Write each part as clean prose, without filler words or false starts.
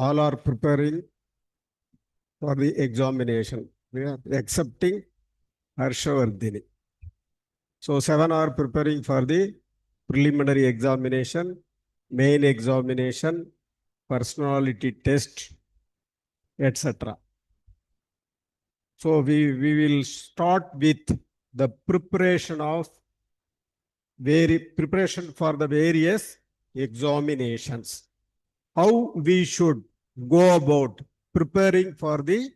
all are preparing for the examination. We are accepting Harshavardhini. So 7 are preparing for the preliminary examination, main examination, personality test, etc. So we will start with the preparation for the various examinations. How we should go about preparing for the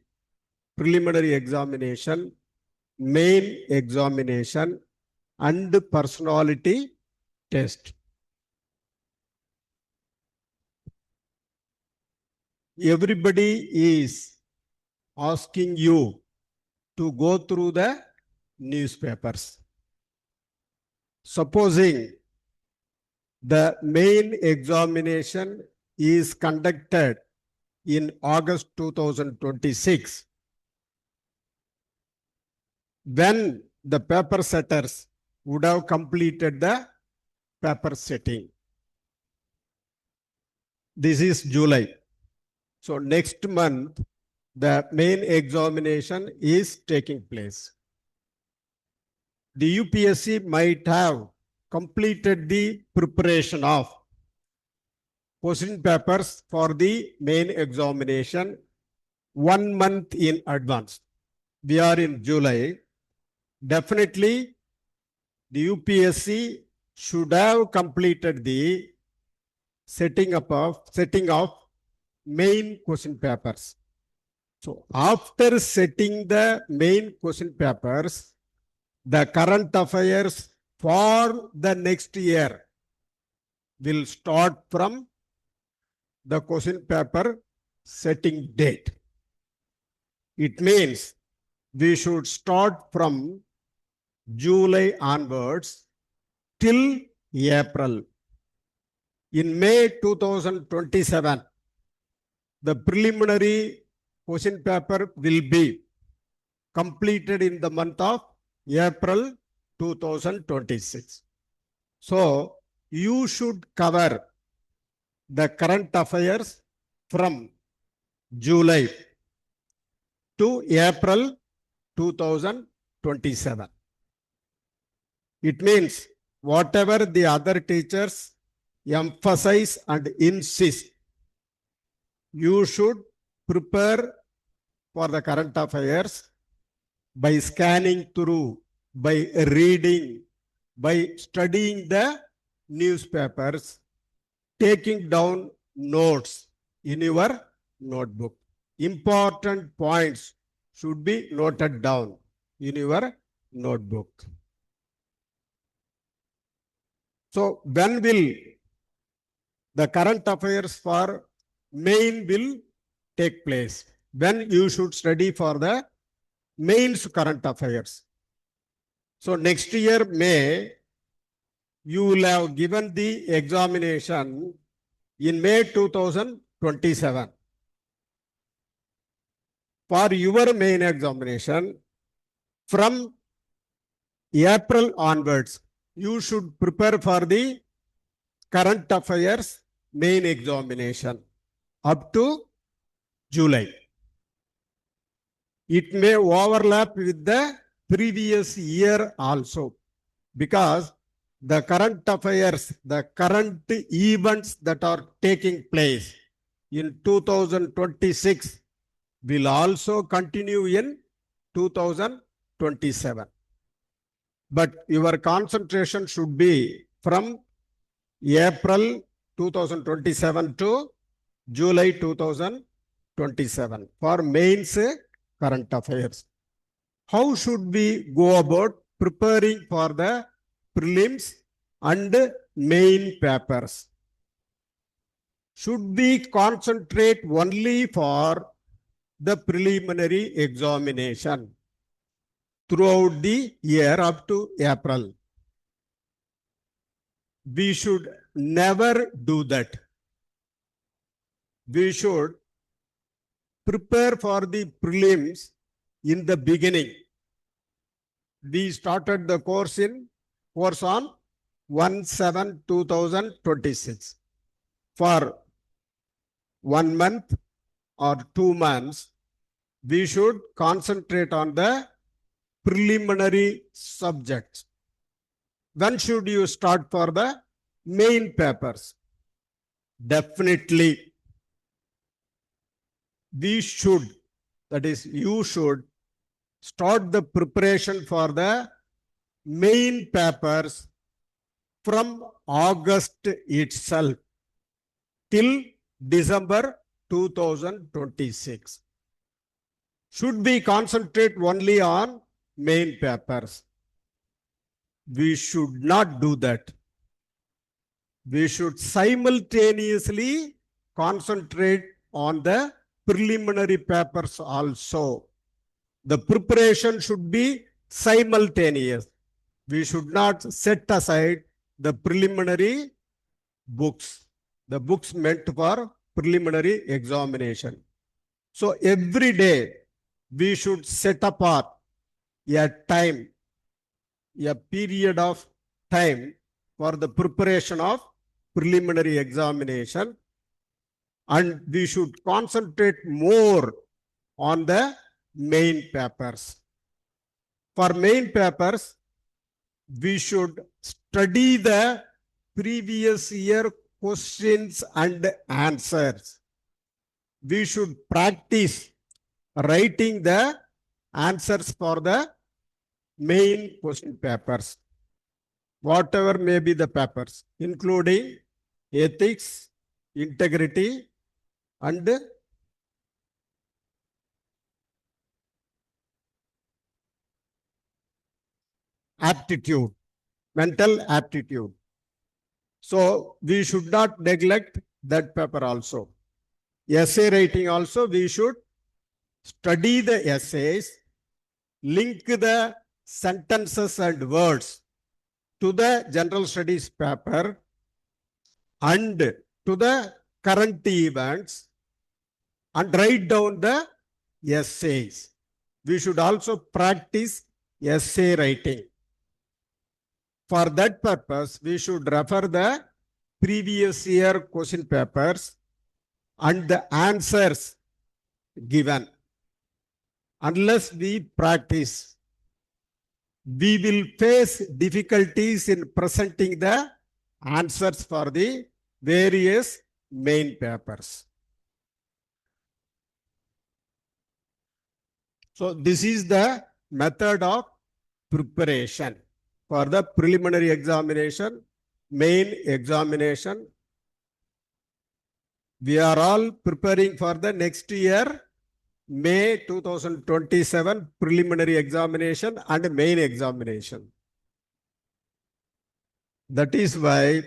preliminary examination, main examination, and personality test. Everybody is asking you to go through the newspapers. Supposing the main examination is conducted in August 2026, when the paper setters would have completed the paper setting. This is July. So next month, the main examination is taking place. The UPSC might have completed the preparation of question papers for the main examination 1 month in advance. We are in July. Definitely, the UPSC should have completed the setting of main question papers. So after setting the main question papers, the current affairs for the next year will start from the question paper setting date. It means we should start from July onwards till April. In May 2027, the preliminary question paper will be completed in the month of April 2026. So you should cover the current affairs from July to April 2027. It means whatever the other teachers emphasize and insist, you should prepare for the current affairs by scanning through, by reading, by studying the newspapers, taking down notes in your notebook. Important points should be noted down in your notebook. So when will the current affairs for main will take place? When you should study for the mains current affairs. So next year, May, you will have given the examination in May 2027. For your main examination, from April onwards, you should prepare for the current affairs main examination up to July. It may overlap with the previous year also, because the current affairs, the current events that are taking place in 2026 will also continue in 2027. But your concentration should be from April 2027 to July 2027 for mains current affairs. How should we go about preparing for the prelims and main papers? Should we concentrate only for the preliminary examination throughout the year up to April? We should never do that. We should prepare for the prelims in the beginning. We started the course on 1/7/2026. For 1 month or 2 months, we should concentrate on the preliminary subjects. When should you start for the main papers? Definitely, we should, that is, you should start the preparation for the main papers from August itself till December 2026. Should we concentrate only on main papers? We should not do that. We should simultaneously concentrate on the preliminary papers also. The preparation should be simultaneous. We should not set aside the preliminary books, the books meant for preliminary examination. So every day we should set apart a time, a period of time for the preparation of preliminary examination, and we should concentrate more on the main papers. For main papers, we should study the previous year questions and answers. We should practice writing the answers for the main question papers, whatever may be the papers, including ethics, integrity, and aptitude, mental aptitude. So we should not neglect that paper also. Essay writing also, we should study the essays, link the sentences and words to the general studies paper and to the current events, and write down the essays. We should also practice essay writing. For that purpose, we should refer the previous year question papers and the answers given. Unless we practice, we will face difficulties in presenting the answers for the various main papers. So this is the method of preparation for the preliminary examination, main examination. We are all preparing for the next year, May 2027 preliminary examination and main examination. That is why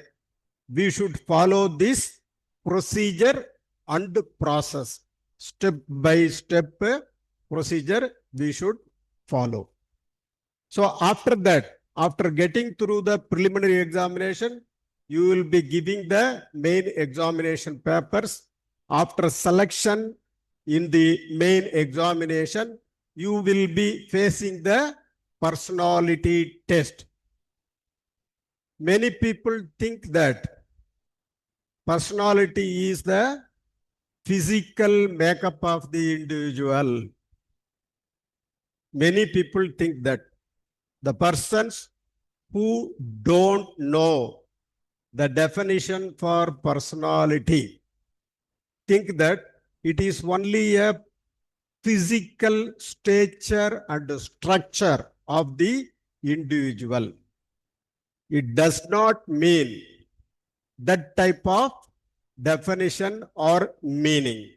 we should follow this procedure and process. Step by step procedure we should follow. So after that, after getting through the preliminary examination, you will be giving the main examination papers. After selection in the main examination, you will be facing the personality test. Many people think that personality is the physical makeup of the individual. Many people think that. The persons who don't know the definition for personality think that it is only a physical stature and structure of the individual. It does not mean that type of definition or meaning.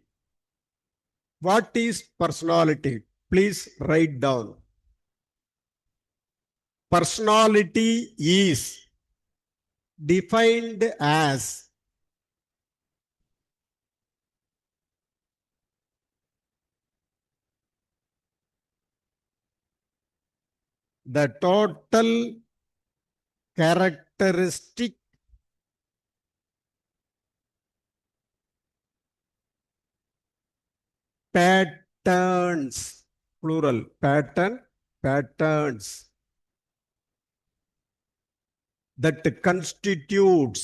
What is personality? Please write down. Personality is defined as the total characteristic patterns, plural, patterns that constitute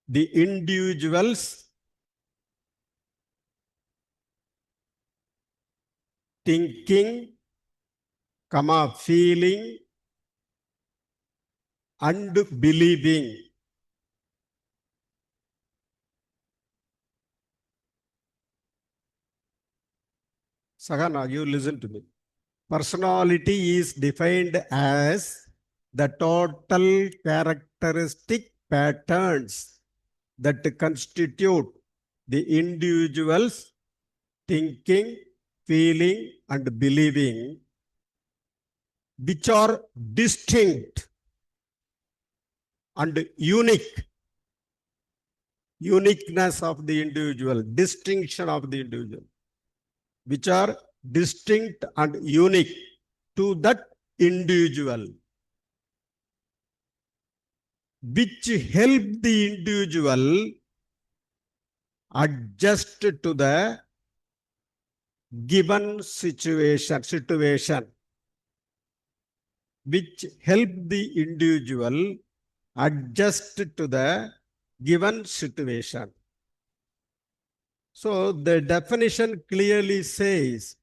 the individual's thinking, feeling, and believing. Sahana, you listen to me. Personality is defined as the total characteristic patterns that constitute the individual's thinking, feeling, and believing, which are distinct and uniqueness of the individual, distinction of the individual, which are distinct and unique to that individual, which help the individual adjust to the given situation, which help the individual adjust to the given situation. So the definition clearly says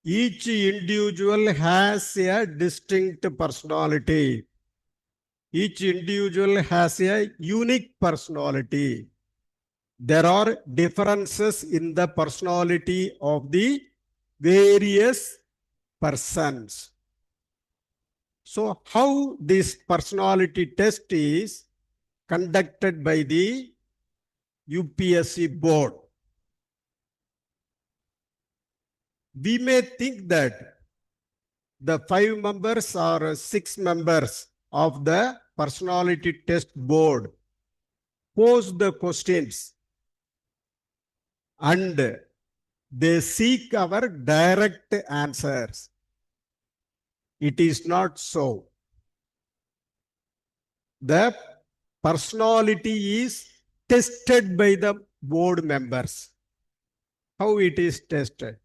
each individual has a distinct personality. Each individual has a unique personality. There are differences in the personality of the various persons. So how this personality test is conducted by the UPSC board? We may think that the 5 members or 6 members of the personality test board pose the questions and they seek our direct answers. It is not so. The personality is tested by the board members. How it is tested?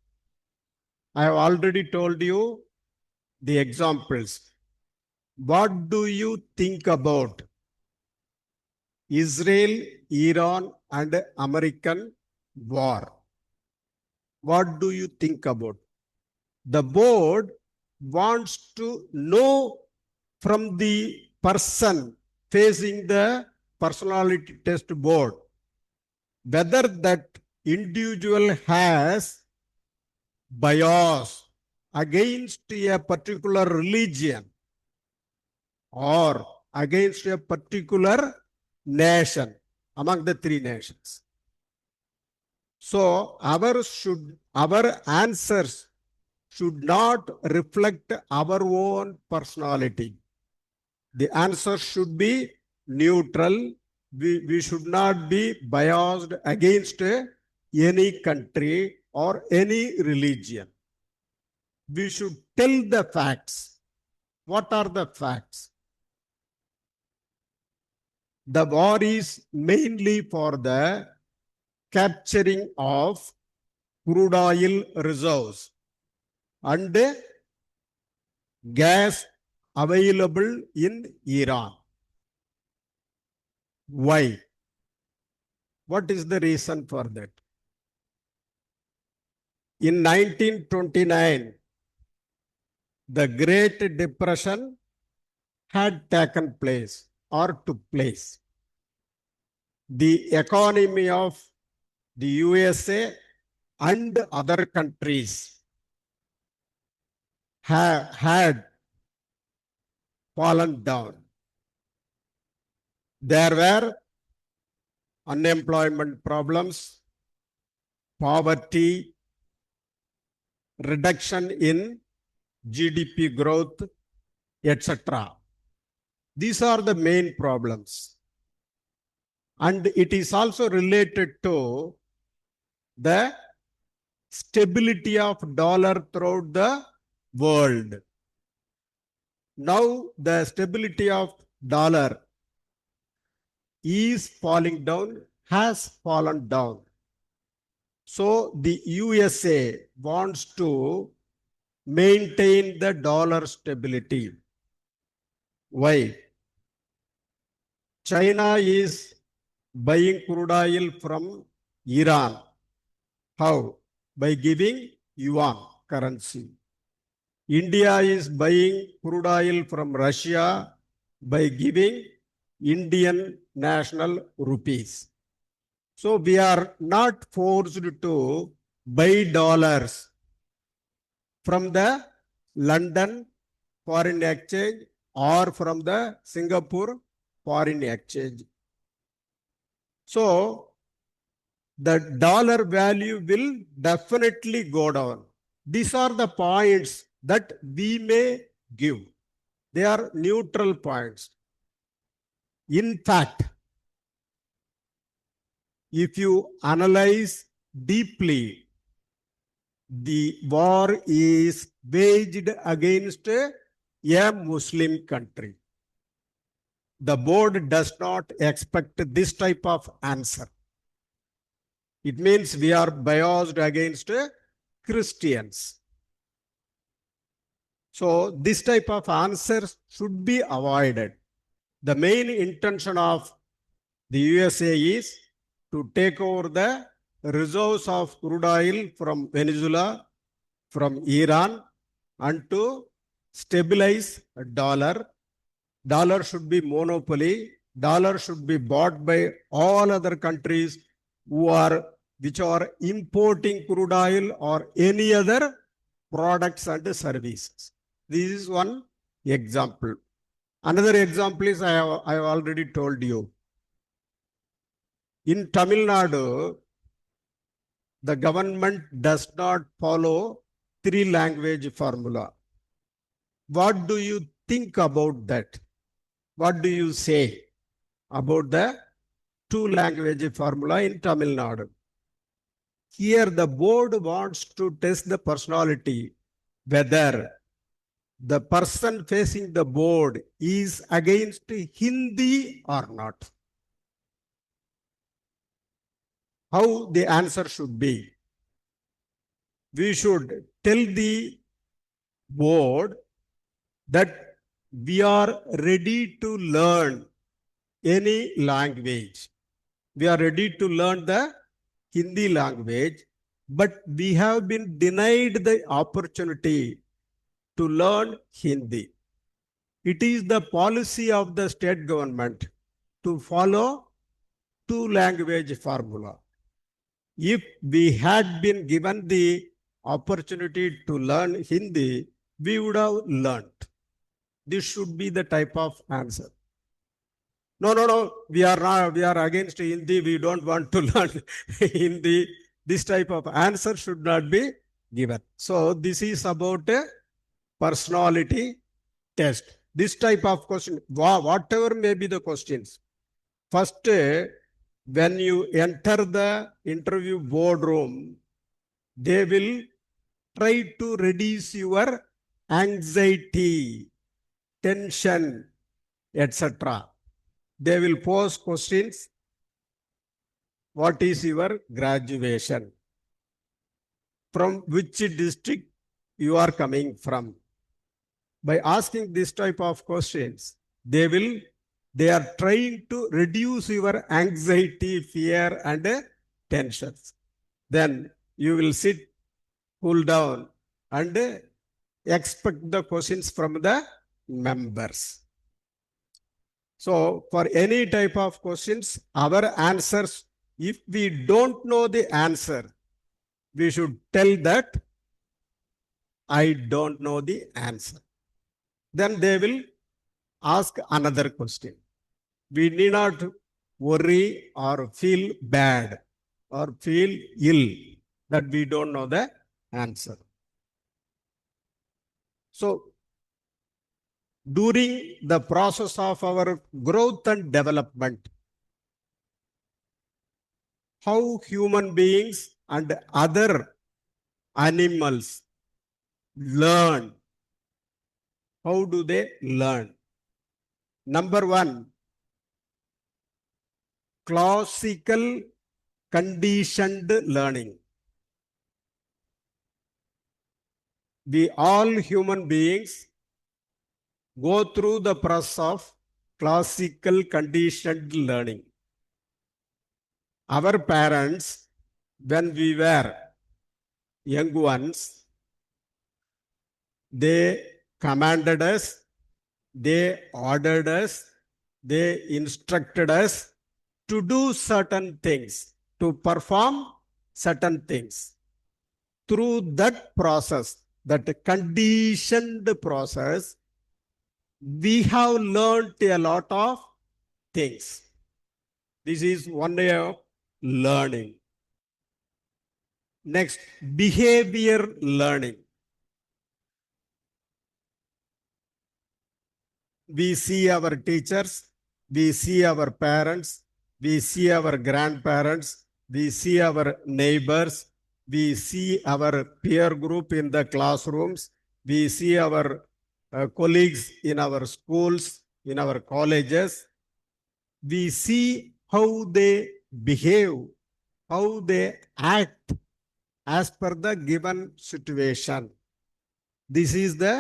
I have already told you the examples. What do you think about Israel, Iran, and American war? What do you think about? The board wants to know from the person facing the personality test board whether that individual has bias against a particular religion or against a particular nation among the 3 nations. So our answers should not reflect our own personality. The answer should be neutral. We should not be biased against any country or any religion. We should tell the facts. What are the facts? The war is mainly for the capturing of crude oil reserves and gas available in Iran. Why? What is the reason for that? In 1929, the Great Depression had taken place or took place. The economy of the USA and other countries had fallen down. There were unemployment problems, poverty, reduction in GDP growth, etc. These are the main problems. And it is also related to the stability of dollar throughout the world. Now the stability of dollar is falling down, has fallen down. So the USA wants to maintain the dollar stability. Why? China is buying crude oil from Iran. How? By giving yuan currency. India is buying crude oil from Russia by giving Indian national rupees. So we are not forced to buy dollars from the London foreign exchange or from the Singapore foreign exchange. So the dollar value will definitely go down. These are the points that we may give. They are neutral points. In fact, if you analyze deeply, the war is waged against a Muslim country. The board does not expect this type of answer. It means we are biased against Christians. So this type of answers should be avoided. The main intention of the USA is to take over the reserves of crude oil from Venezuela, from Iran, and to stabilize dollar. Dollar should be monopoly. Dollar should be bought by all other countries which are importing crude oil or any other products and services. This is one example. Another example is I have already told you. In Tamil Nadu, the government does not follow three-language formula. What do you think about that? What do you say about the two-language formula in Tamil Nadu? Here, the board wants to test the personality, whether the person facing the board is against Hindi or not. How the answer should be. We should tell the board that we are ready to learn any language. We are ready to learn the Hindi language, but we have been denied the opportunity to learn Hindi. It is the policy of the state government to follow two-language formula. If we had been given the opportunity to learn Hindi, we would have learned. This should be the type of answer. No, we are against Hindi, we don't want to learn Hindi. This type of answer should not be given. So this is about a personality test. This type of question, whatever may be the questions. First, when you enter the interview boardroom, they will try to reduce your anxiety, tension, etc. They will pose questions. What is your graduation? From which district you are coming from? By asking this type of questions, they are trying to reduce your anxiety, fear, and tensions. Then you will sit, cool down, and expect the questions from the members. So for any type of questions, our answers, if we don't know the answer, we should tell that I don't know the answer. Then they will ask another question. We need not worry or feel bad or feel ill that we don't know the answer. So during the process of our growth and development, how human beings and other animals learn. How do they learn? Number one, classical conditioned learning. We all human beings go through the process of classical conditioned learning. Our parents, when we were young ones, they commanded us, they ordered us, they instructed us to do certain things, to perform certain things. Through that process, that conditioned process, we have learned a lot of things. This is one way of learning. Next, behavior learning. We see our teachers, we see our parents, we see our grandparents, we see our neighbors, we see our peer group in the classrooms, we see our colleagues in our schools, in our colleges. We see how they behave, how they act as per the given situation. This is the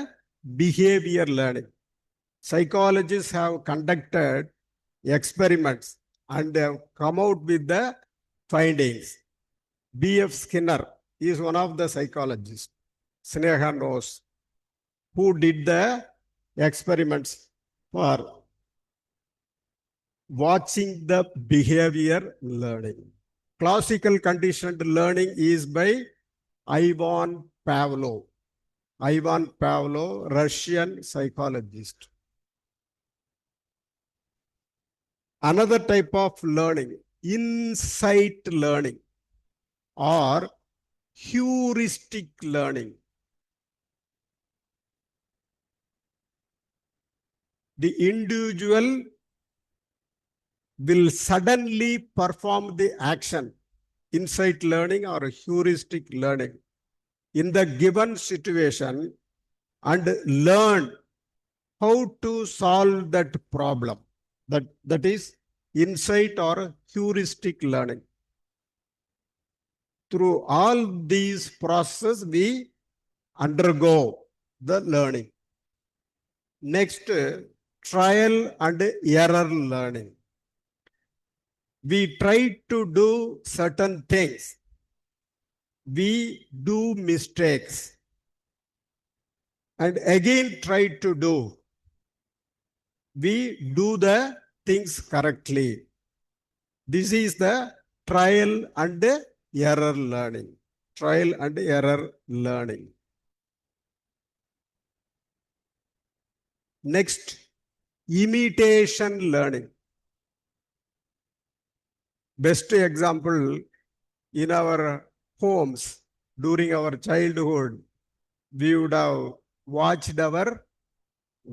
behavior learning. Psychologists have conducted experiments and have come out with the findings. B.F. Skinner is one of the psychologists. Sneha knows who did the experiments for watching the behavior learning. Classical conditioned learning is by Ivan Pavlov. Ivan Pavlov, Russian psychologist. Another type of learning, insight learning or heuristic learning. The individual will suddenly perform the action, insight learning or heuristic learning, in the given situation and learn how to solve that problem. That is insight or heuristic learning. Through all these processes, we undergo the learning. Next, trial and error learning. We try to do certain things. We do mistakes and again try to do. We do the things correctly. This is the trial and error learning. Trial and error learning. Next, imitation learning. Best example, in our homes during our childhood, we would have watched our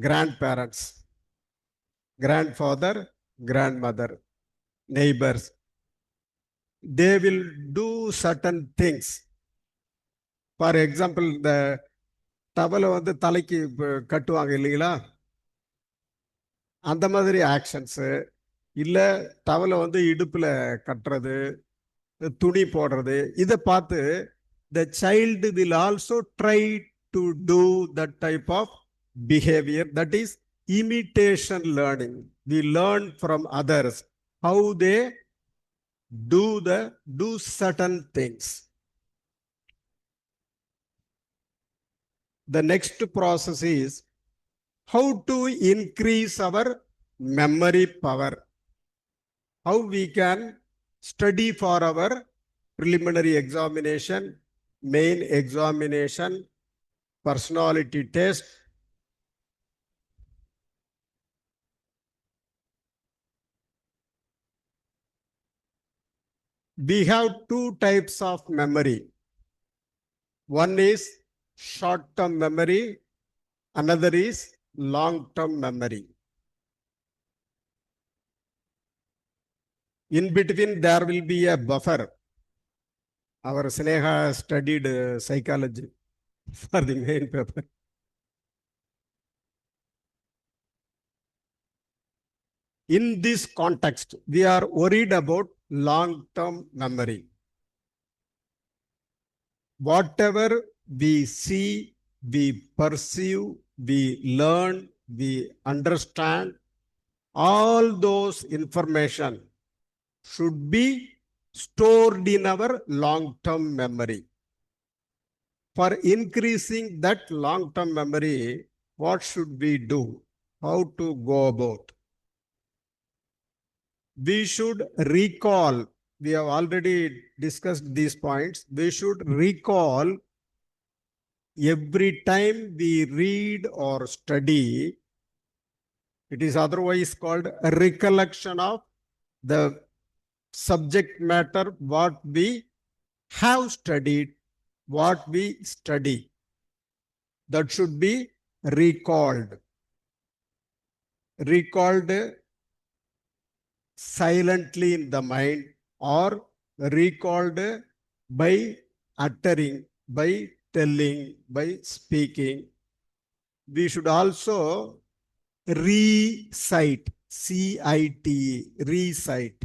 grandparents, grandfather, grandmother, neighbors. They will do certain things. For example, the towel வந்து தலைக்கு கட்டுவாங்க இல்லைங்களா, அந்த மாதிரி actions, இல்லை டவலை வந்து இடுப்பில் கட்டுறது, துணி போடுறது, இதை பார்த்து the child will also try to do that type of behavior. That is imitation learning. We learn from others how they do certain things. The next process is how to increase our memory power. How we can study for our preliminary examination, main examination, personality test. We have two types of memory. One is short-term memory, another is long-term memory. In between, there will be a buffer. Our Sneha studied psychology for the main paper. In this context, we are worried about long-term memory. Whatever we see, we perceive, we learn, we understand, all those information should be stored in our long-term memory. For increasing that long-term memory, what should we do? How to go about? We should recall, we have already discussed these points, we should recall every time we read or study. It is otherwise called a recollection of the subject matter, what we have studied, what we study. That should be recalled. Recalled silently in the mind or recalled by uttering, by telling, by speaking. We should also recite, C-I-T-E, recite.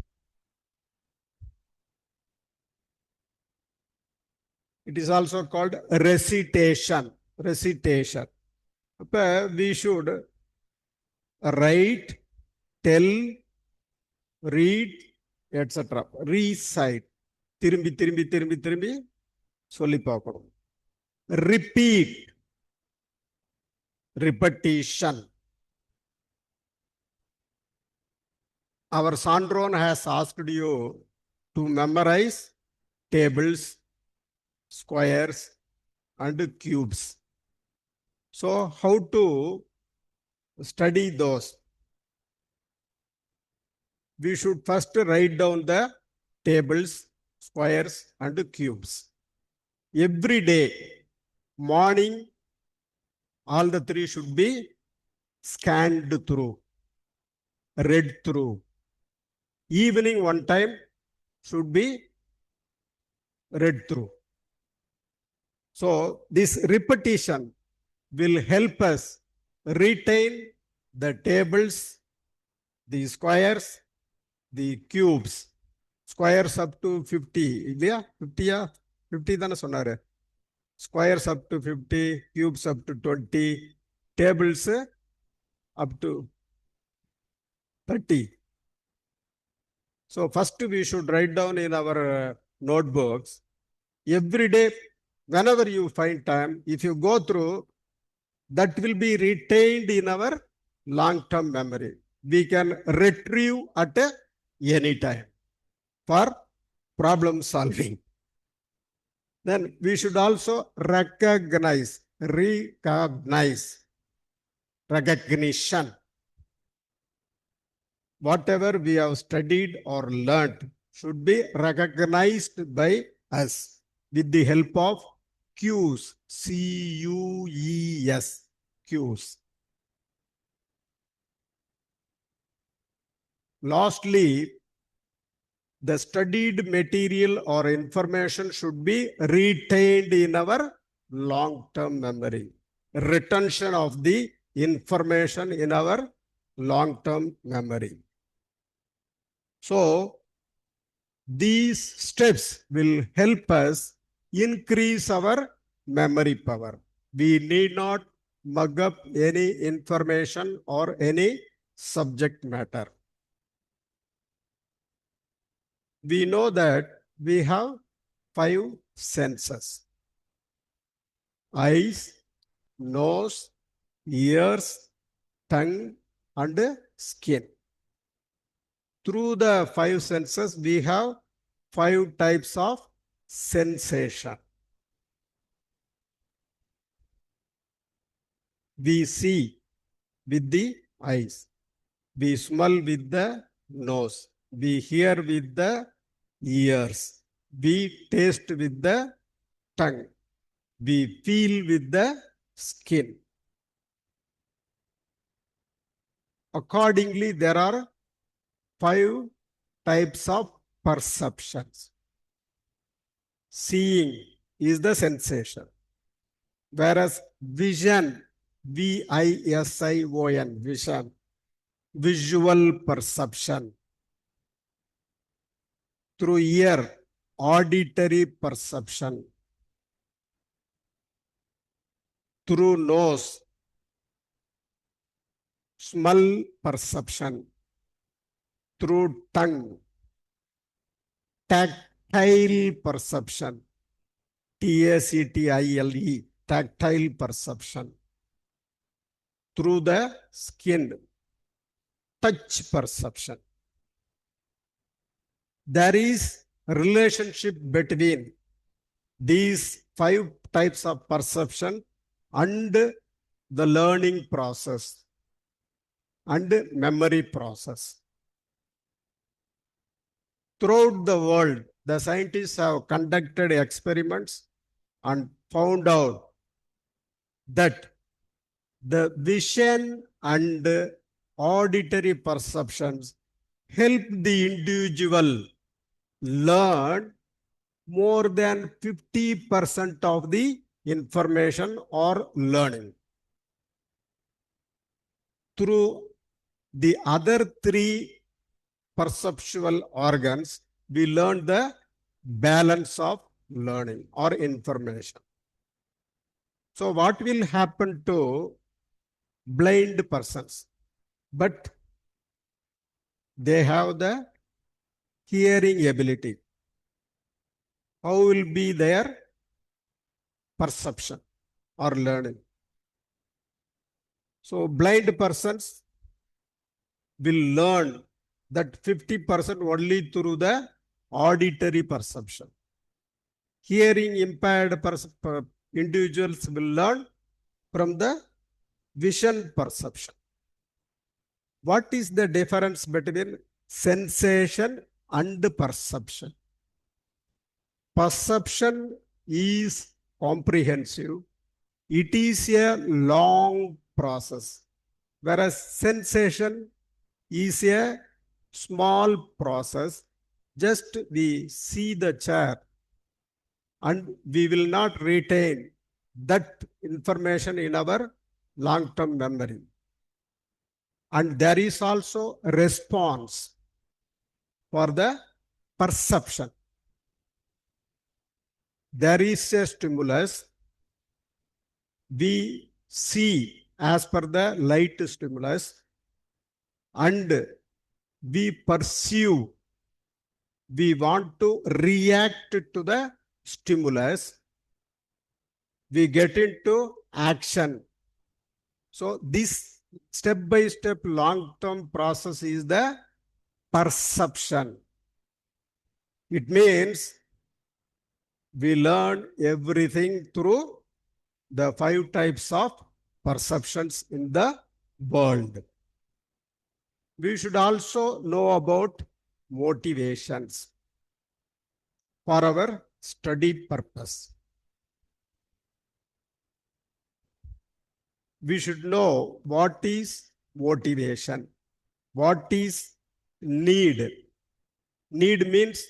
It is also called recitation. Recitation. We should write, tell, read, etc. Recite. திரும்பி திரும்பி திரும்பி திரும்பி சொல்லி பார்க்கணும். Repeat. Repetition. Our Sandron has asked you to memorize tables, squares, and cubes. So how to study those? We should first write down the tables, squares, and cubes. Every day, morning, all the three should be scanned through, read through. Evening, one time should be read through. So this repetition will help us retain the tables, the squares, the cubes. Squares up to 50. இல்லையா 50 50 தானே சொன்னாரு. Squares up to 50, cubes up to 20, tables up to 30. So first we should write down in our notebooks. Every day, whenever you find time, if you go through, that will be retained in our long-term memory. We can retrieve at any time for problem solving. Then we should also recognize, recognition. Whatever we have studied or learned should be recognized by us with the help of cues, C-U-E-S, cues. Lastly, the studied material or information should be retained in our long-term memory. Retention of the information in our long-term memory. So, these steps will help us increase our memory power. We need not mug up any information or any subject matter. We know that we have 5 senses: eyes, nose, ears, tongue, and skin. Through the 5 senses, we have 5 types of sensation. We see with the eyes. We smell with the nose. We hear with the ears. We taste with the tongue. We feel with the skin. Accordingly, there are 5 types of perceptions. Seeing is the sensation, whereas vision, V-I-S-I-O-N, vision, visual perception. Through ear, auditory perception. Through nose, smell perception. Through tongue, tactile perception, T-A-C-T-I-L-E, tactile perception, through the skin, touch perception. There is a relationship between these 5 types of perception and the learning process and memory process. Throughout the world, the scientists have conducted experiments and found out that the vision and auditory perceptions help the individual learn more than 50% of the information or learning. Through the other 3 perceptual organs, we learn the balance of learning or information. So what will happen to blind persons? But they have the hearing ability. How will be their perception or learning? So blind persons will learn that 50% only through the auditory perception. Hearing impaired individuals will learn from the vision perception. What is the difference between sensation and perception? Perception is comprehensive. It is a long process, whereas sensation is a small process. Just we see the chair and we will not retain that information in our long-term memory. And there is also a response for the perception. There is a stimulus. We see as per the light stimulus and we perceive. We want to react to the stimulus. We get into action. So this step-by-step long-term process is the perception. It means we learn everything through the 5 types of perceptions in the world. We should also know about motivations for our study purpose. We should know what is motivation, what is need. Need means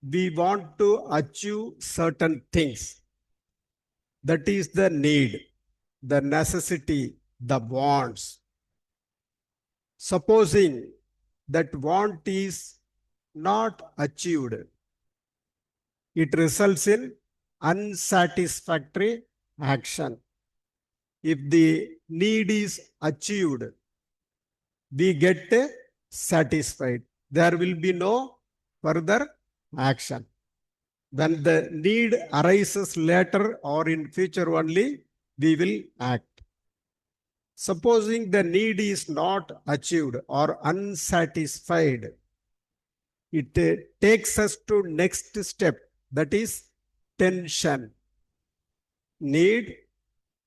we want to achieve certain things. That is the need, the necessity, the wants. Supposing that want is not achieved, it results in unsatisfactory action. If the need is achieved, we get satisfied. There will be no further action. When the need arises later or in future only, we will act. Supposing the need is not achieved or unsatisfied, it takes us to next step, that is tension. Need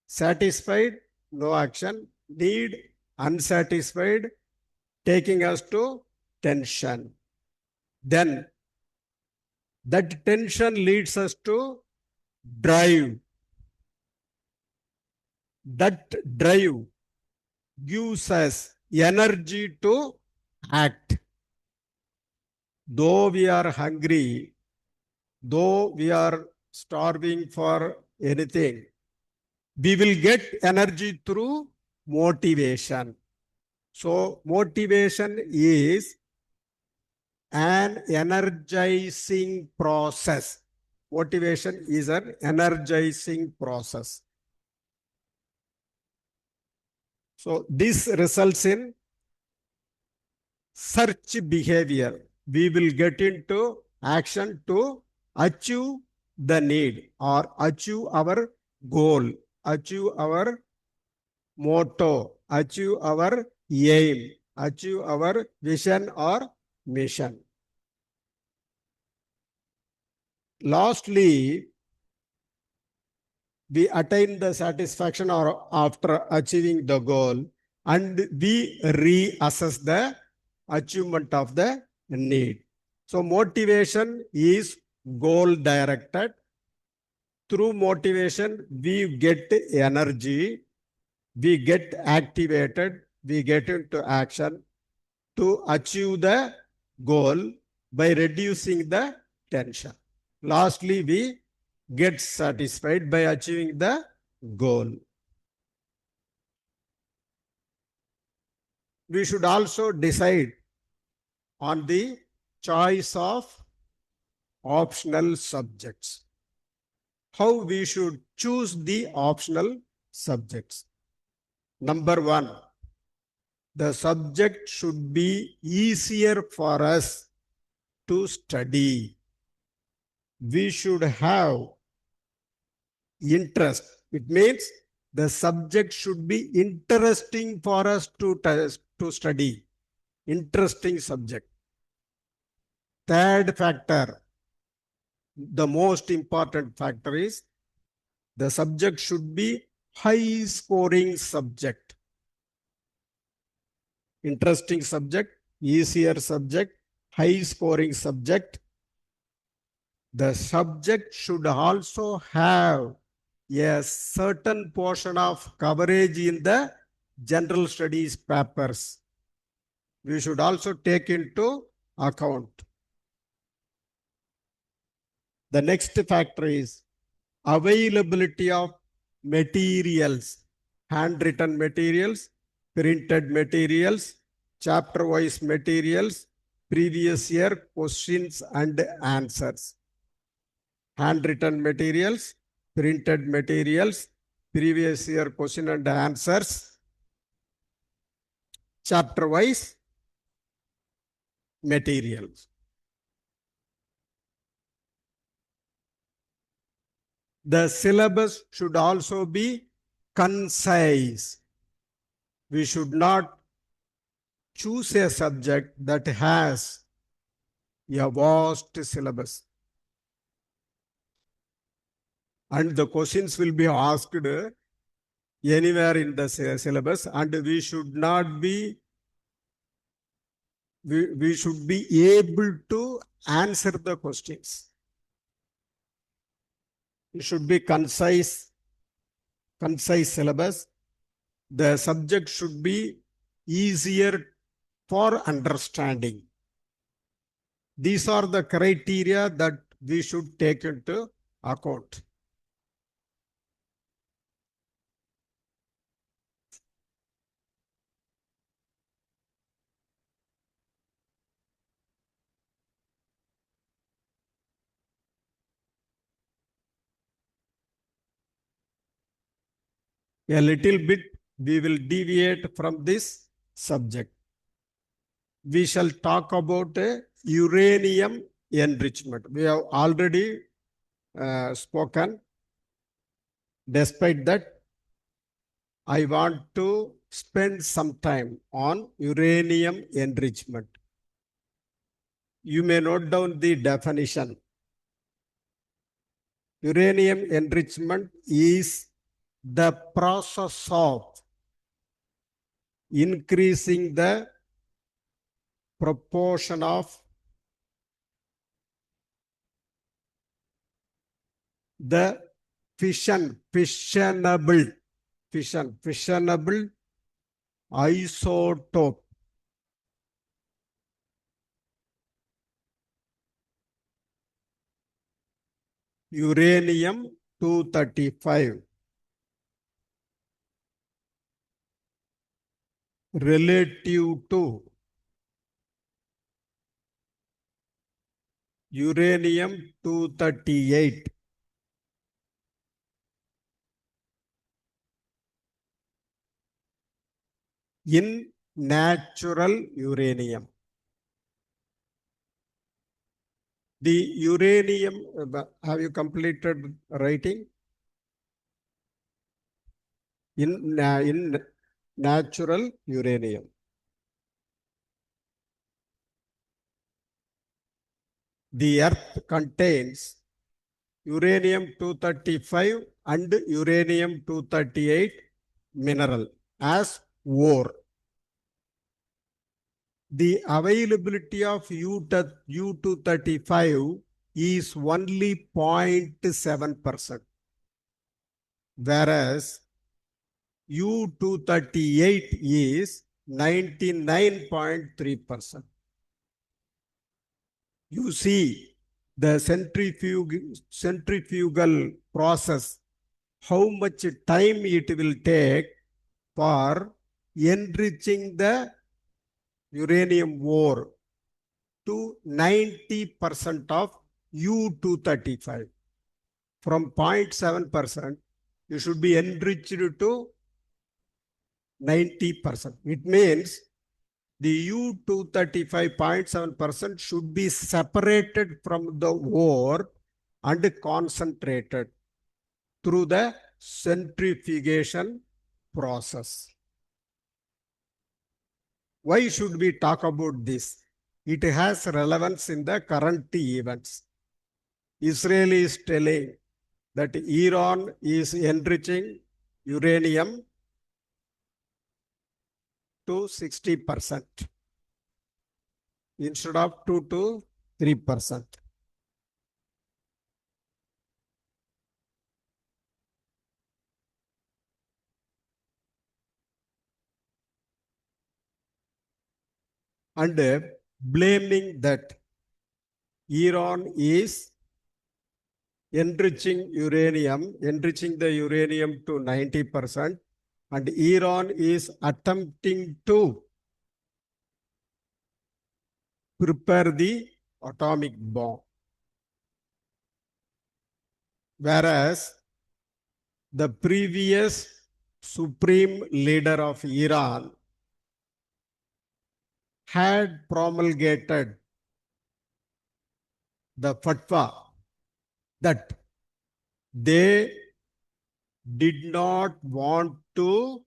satisfied, no action. Need unsatisfied, taking us to tension. Then that tension leads us to drive. That drive gives us energy to act. Though we are hungry, though we are starving for anything, we will get energy through motivation. So motivation is an energizing process. Motivation is an energizing process. So this results in search behavior. We will get into action to achieve the need or achieve our goal, achieve our motto, achieve our aim, achieve our vision or mission. Lastly, we attain the satisfaction or after achieving the goal, and we reassess the achievement of the need. So motivation is goal directed. Through motivation, we get energy, we get activated, we get into action to achieve the goal by reducing the tension. Lastly, we get satisfied by achieving the goal. We should also decide on the choice of optional subjects. How we should choose the optional subjects. Number one, the subject should be easier for us to study. We should have interest. It means the subject should be interesting for us to study. Interesting subject. Third factor, the most important factor is the subject should be high scoring subject. Interesting subject, easier subject, high scoring subject. The subject should also have a certain portion of coverage in the general studies papers. We should also take into account. The next factor is availability of materials, handwritten materials, printed materials, chapter-wise materials, previous year questions and answers. Handwritten materials, printed materials, previous year question and answers, chapter-wise materials. The syllabus should also be concise. We should not choose a subject that has a vast syllabus. And the questions will be asked anywhere in the syllabus, and we should not be, we should be able to answer the questions. It should be concise syllabus. The subject should be easier for understanding. These are the criteria that we should take into account. A little bit we will deviate from this subject. We shall talk about uranium enrichment. We have already spoken. Despite that, I want to spend some time on uranium enrichment. You may note down the definition. Uranium enrichment is the process of increasing the proportion of the fissionable isotope uranium-235 relative to uranium-238 in natural uranium. The uranium, have you completed writing? In natural uranium. The earth contains uranium-235 and uranium-238 mineral as ore. The availability of U-235 is only 0.7%, whereas U-238 is 99.3%. You see the centrifugal process, how much time it will take for enriching the uranium ore to 90% of U-235. From 0.7%, you should be enriched to 90%. It means the U-235.7% should be separated from the ore and concentrated through the centrifugation process. Why should we talk about this? It has relevance in the current events. Israel is telling that Iran is enriching uranium to 60% instead of 2 to 3%. And blaming that Iran is enriching the uranium to 90%, and Iran is attempting to prepare the atomic bomb. Whereas the previous supreme leader of Iran had promulgated the fatwa that they did not want to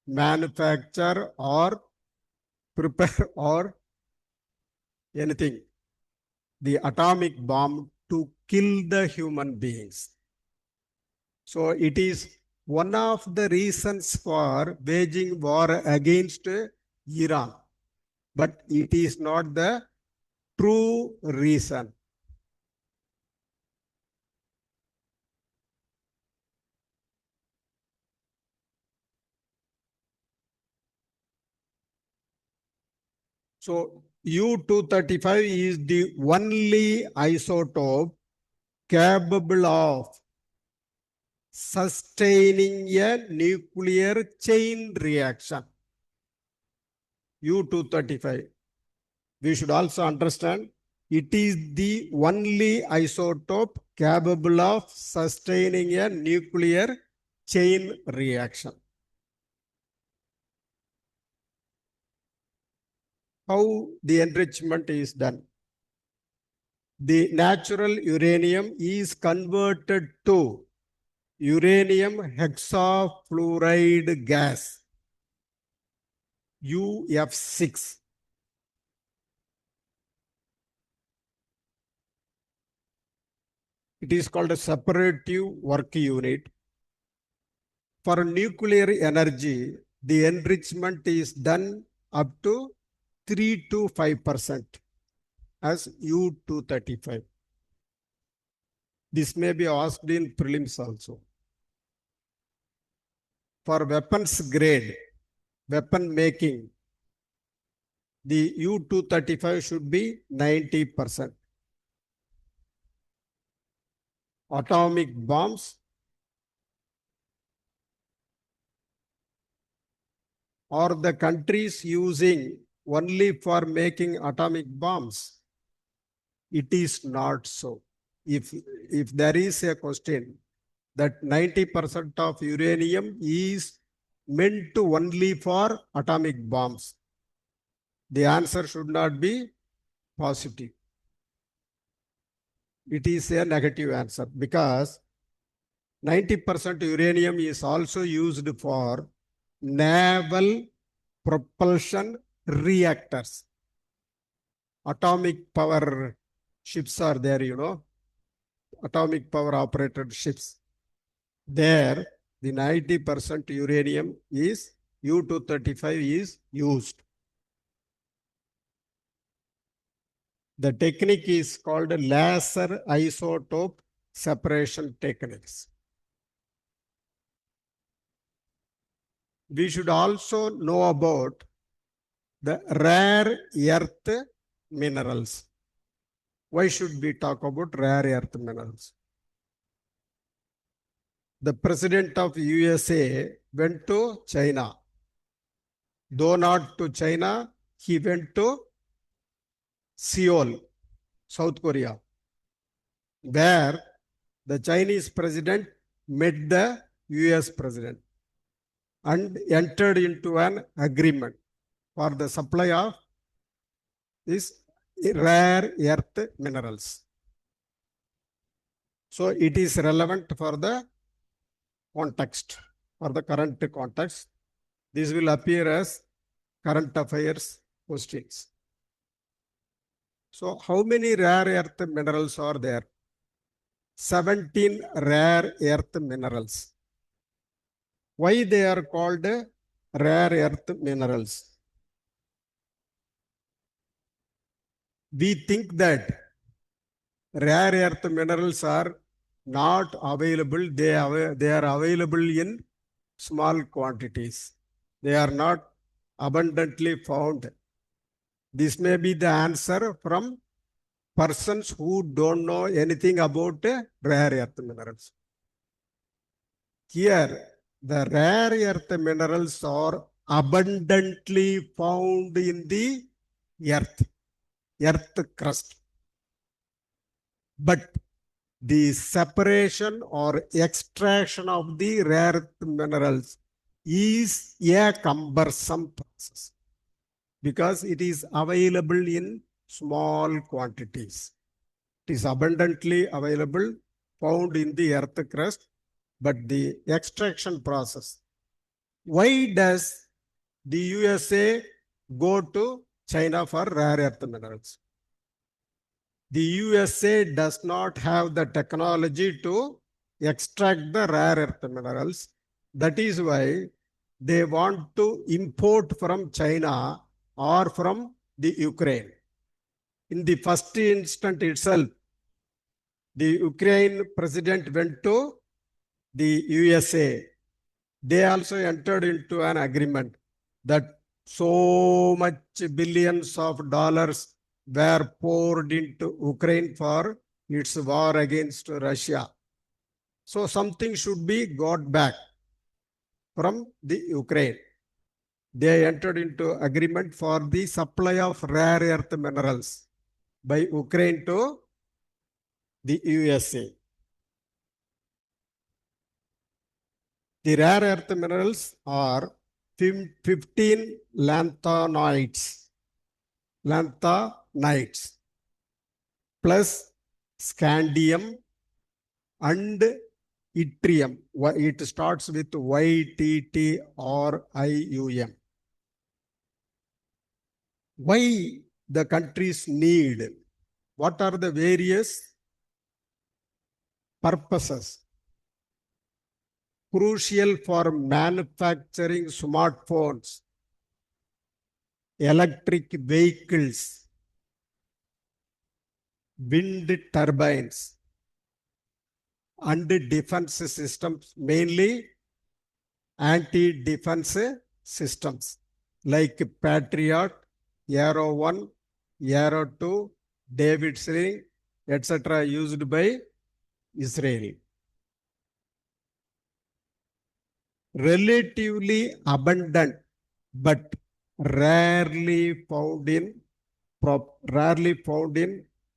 manufacture or prepare or anything, the atomic bomb to kill the human beings. So it is one of the reasons for waging war against Iran, but it is not the true reason. So U-235 is the only isotope capable of sustaining a nuclear chain reaction. U-235. We should also understand it is the only isotope capable of sustaining a nuclear chain reaction. How the enrichment is done? The natural uranium is converted to uranium hexafluoride gas, UF6. It is called a separative work unit. For nuclear energy, the enrichment is done up to 3 to 5% as U-235. This may be asked in prelims also. For weapons grade, weapon making, the U-235 should be 90%. Atomic bombs, or the countries using only for making atomic bombs? It is not so. If there is a question that 90% of uranium is meant to only for atomic bombs, the answer should not be positive. it is a negative answer because 90% uranium is also used for naval propulsion reactors. Atomic power ships are there, atomic power operated ships. There, the 90% uranium is U-235 is used. The technique is called laser isotope separation techniques. We should also know about the rare earth minerals. Why should we talk about rare earth minerals? The president of USA went to China. Though not to China, he went to Seoul, South Korea, where the Chinese president met the US president and entered into an agreement for the supply of these rare earth minerals. So it is relevant for the context, for the current context. This will appear as current affairs questions. So how many rare earth minerals are there? 17 rare earth minerals. Why they are called rare earth minerals? We think that rare earth minerals are not available. They are available in small quantities. They are not abundantly found. This may be the answer from persons who don't know anything about rare earth minerals. Here, the rare earth minerals are abundantly found in the earth crust. But the separation or extraction of the rare earth minerals is a cumbersome process because it is available in small quantities. It is abundantly available, found in the earth crust, but the extraction process. Why does the USA go to China for rare earth minerals? The USA does not have the technology to extract the rare earth minerals. That is why they want to import from China or from the Ukraine. In the first instant itself, the Ukraine president went to the USA. They also entered into an agreement that so much billions of dollars were poured into Ukraine for its war against Russia. So something should be got back from the Ukraine. They entered into agreement for the supply of rare earth minerals by Ukraine to the USA. The rare earth minerals are 15 lanthanides plus scandium and yttrium. It starts with YTTRIUM. Why the countries need? What are the various purposes? Crucial for manufacturing smartphones, electric vehicles, wind turbines, and defense systems, mainly anti-defense systems like Patriot, Arrow 1, Arrow 2, David Sling, etc. used by Israel. Relatively abundant, but rarely found in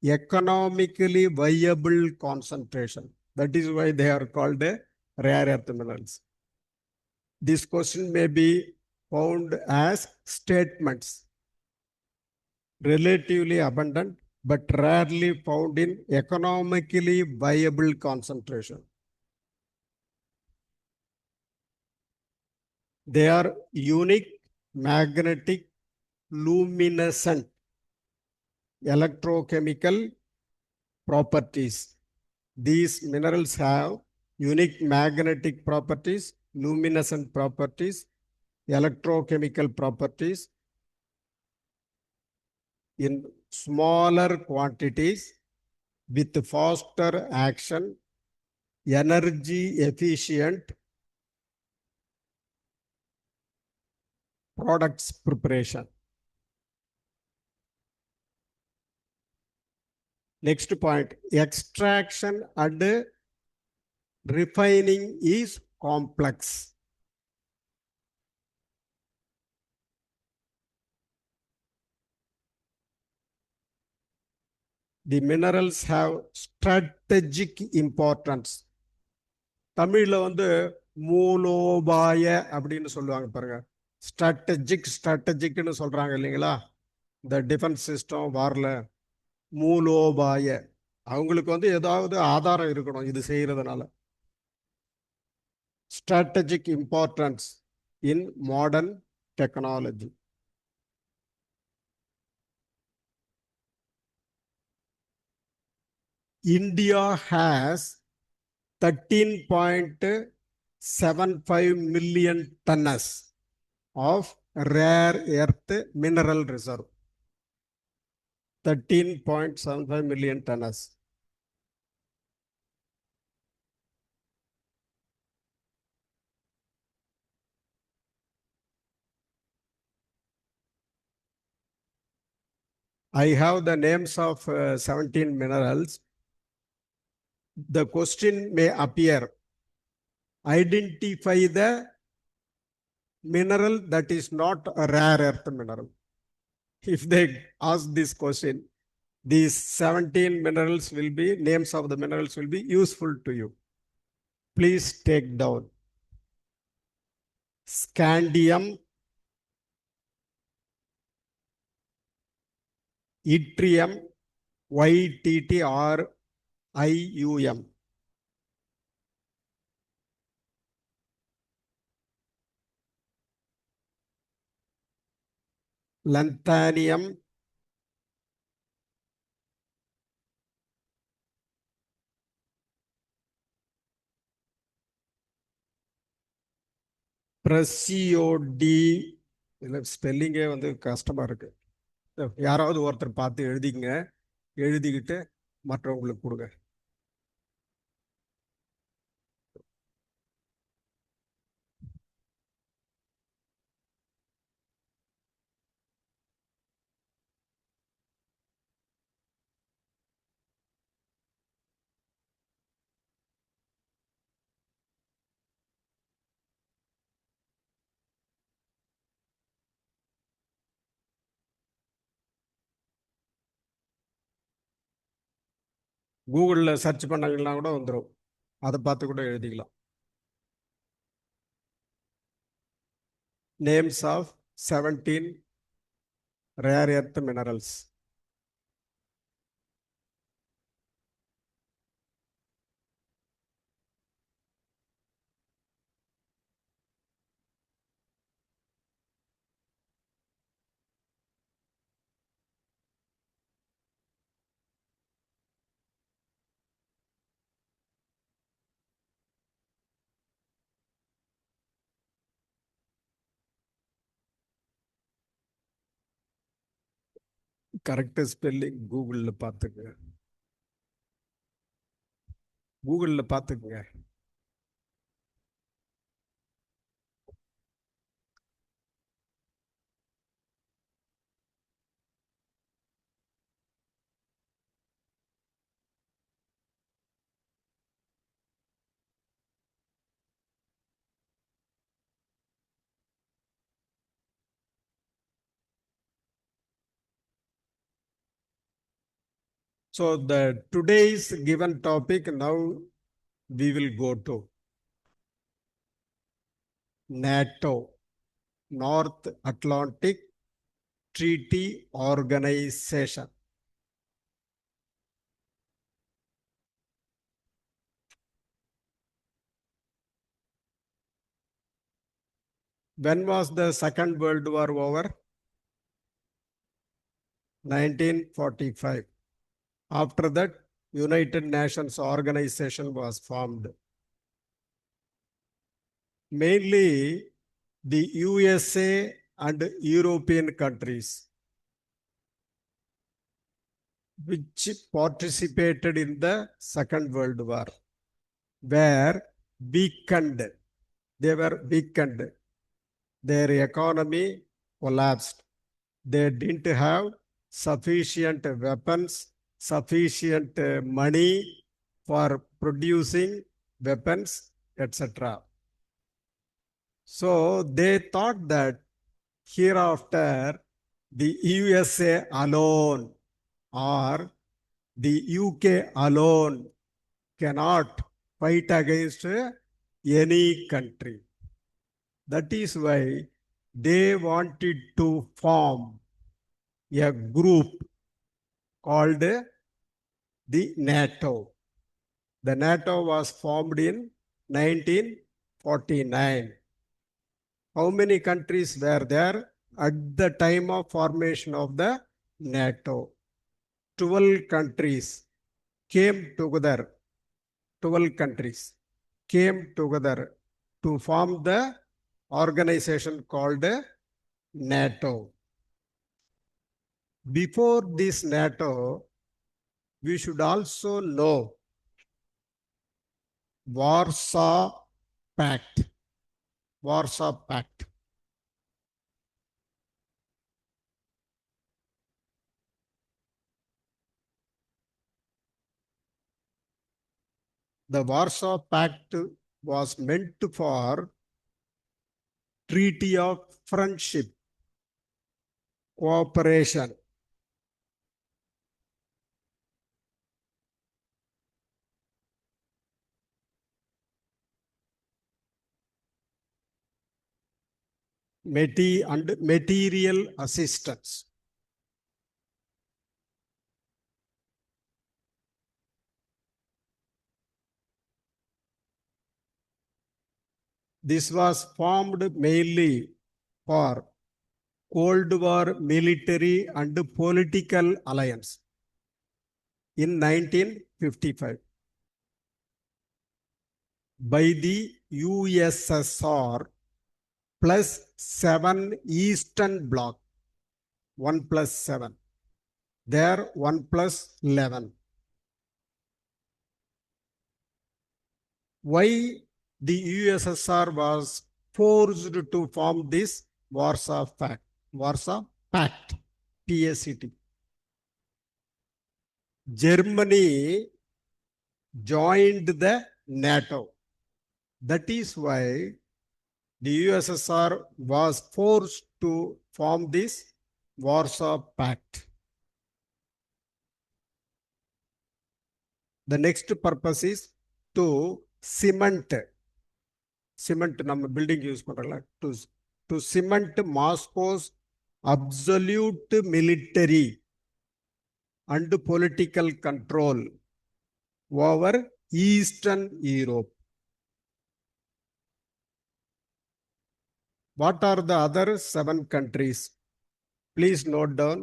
economically viable concentration. That is why they are called rare earth minerals. This question may be found as statements. Relatively abundant, but rarely found in economically viable concentration. They are unique, magnetic, luminescent, electrochemical properties. These minerals have unique magnetic properties, luminescent properties, electrochemical properties in smaller quantities with faster action, energy efficient products preparation. Next point, extraction and refining is complex. The minerals have strategic importance. தமிழ்ல வந்து மூலோபாய அப்படின்னு சொல்லுவாங்க பாருங்க. ஸ்ட்ராட்டஜிக்னு சொல்றாங்க இல்லைங்களா? இந்த defence system வார்ல மூலோபாய அவங்களுக்கு வந்து ஏதாவது ஆதாரம் இருக்கணும் இது செய்யறதுனால. Strategic importance in modern technology. India has 13.75 million tons of rare earth mineral reserve. 13.75 million tons. I have the names of 17 minerals. The question may appear, identify the mineral that is not a rare earth mineral. If they ask this question, these 17 minerals will be, names of the minerals will be useful to you. Please take down. Scandium, yttrium, YTTRIUM. Lanthanum, Presiodi. ஸ்பெல்லிங்கே வந்து கஷ்டமா இருக்கு. யாராவது ஒருத்தர் பார்த்து எழுதிங்க, எழுதிக்கிட்டு மற்றவங்களுக்கு கொடுங்க. கூகுளில் சர்ச் பண்ணாங்கன்னா கூட வந்துடும், அதை பார்த்து கூட எழுதிக்கலாம். Names of 17 rare earth minerals. Correct spelling கூகுளில் பார்த்துக்குங்க, கூகுளில் பார்த்துக்குங்க. So the today's given topic, now we will go to NATO, North Atlantic Treaty Organization. When was the Second World War over? 1945. After that, United Nations organization was formed. Mainly the USA and European countries which participated in the Second World War were weakened. They were weakened. Their economy collapsed. They didn't have sufficient weapons, sufficient money for producing weapons, etc. So they thought that hereafter the USA alone or the UK alone cannot fight against any country. That is why they wanted to form a group called the NATO. The NATO was formed in 1949. How many countries were there at the time of formation of the NATO? 12 countries came together. 12 countries came together to form the organization called NATO. Before this NATO, we should also know Warsaw Pact. Warsaw Pact. The Warsaw Pact was meant for treaty of friendship, cooperation. And material assistance. This was formed mainly for Cold War military and political alliance in 1955 by the USSR plus 7 Eastern Bloc, 1 plus 7. There 1 plus 11. Why the USSR was forced to form this Warsaw Pact? Warsaw Pact, PACT. Germany joined the NATO. That is why the USSR was forced to form this Warsaw Pact. The next purpose is to cement நம்ம building use பண்றோம்ல to cement Moscow's absolute military and political control over Eastern Europe. What are the other 7 countries? Please note down: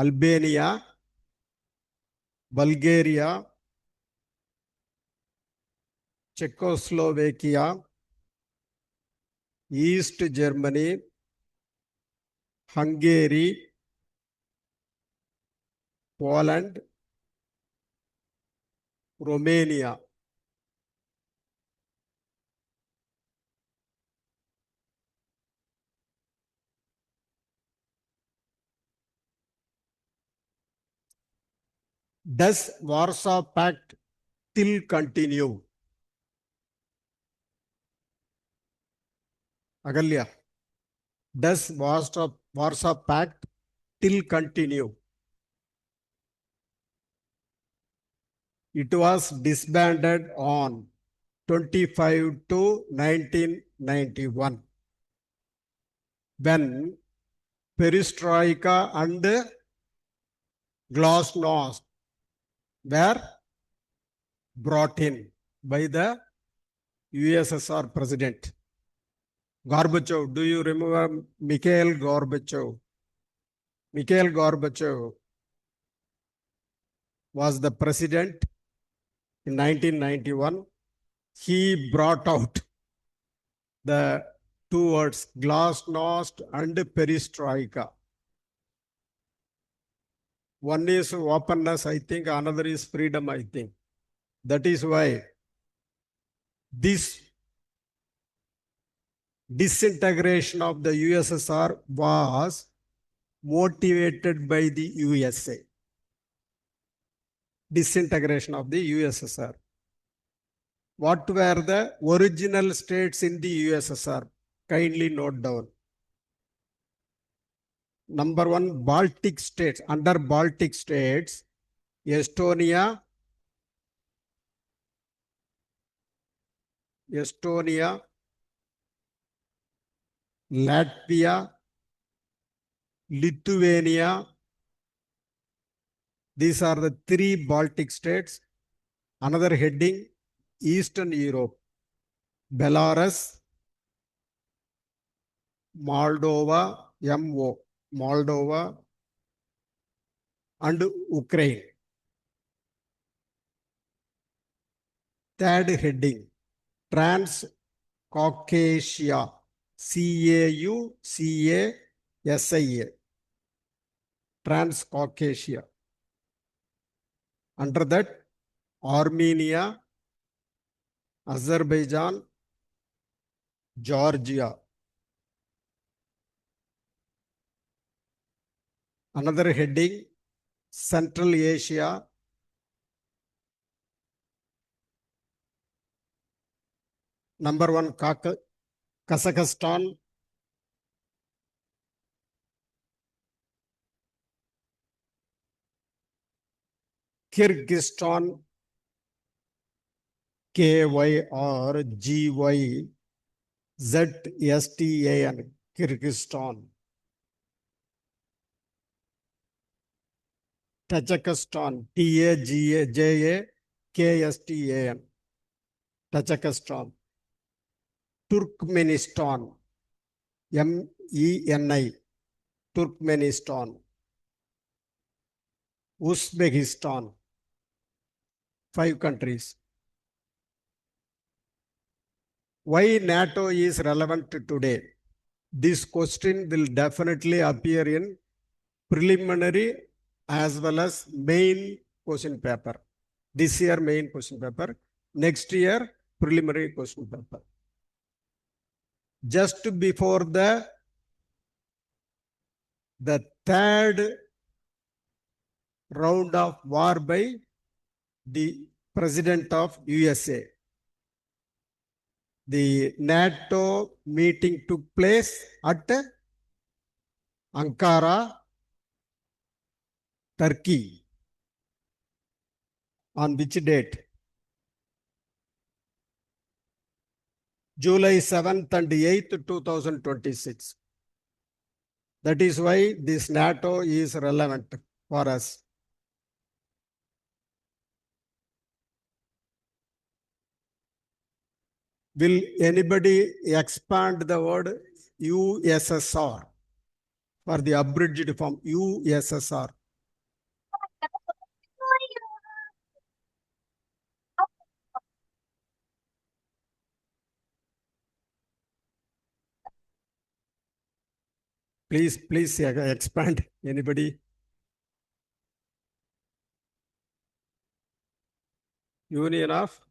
Albania, Bulgaria, Czechoslovakia, East Germany, Hungary, Poland, Romania. Does Warsaw Pact still continue? Agalya, does Warsaw Pact still continue? It was disbanded on 25 to 1991 when Perestroika and Glasnost were brought in by the USSR president. Gorbachev, do you remember Mikhail Gorbachev? Mikhail Gorbachev was the president in 1991. He brought out the two words glasnost and perestroika. One is openness, I think, another is freedom, I think. That is why this disintegration of the USSR was motivated by the USA. Disintegration of the USSR. What were the original states in the USSR? Kindly note down. Number one, Baltic states. Under Baltic states, Estonia, Latvia, Lithuania. These are the three Baltic states. Another heading, Eastern Europe, Belarus, Moldova, Moldova, and Ukraine. Third heading, Transcaucasia, Caucasia, Transcaucasia. Under that, Armenia, Azerbaijan, Georgia. Another heading, Central Asia, number one, Kazakhstan, Kyrgyzstan, Kyrgyzstan, Kyrgyzstan. Tajikistan, Tajakistan, Tajikistan. Turkmenistan, MENI, Turkmenistan. Uzbekistan, 5 countries. Why NATO is relevant today? This question will definitely appear in preliminary as well as main question paper. This year main question paper, next year preliminary question paper. Just before the third round of war by the President of USA, the NATO meeting took place at Ankara, Turkey. On which date? July 7th and 8th, 2026. That is why this NATO is relevant for us. Will anybody expand the word USSR for the abridged form USSR? Please expand. Anybody? Union of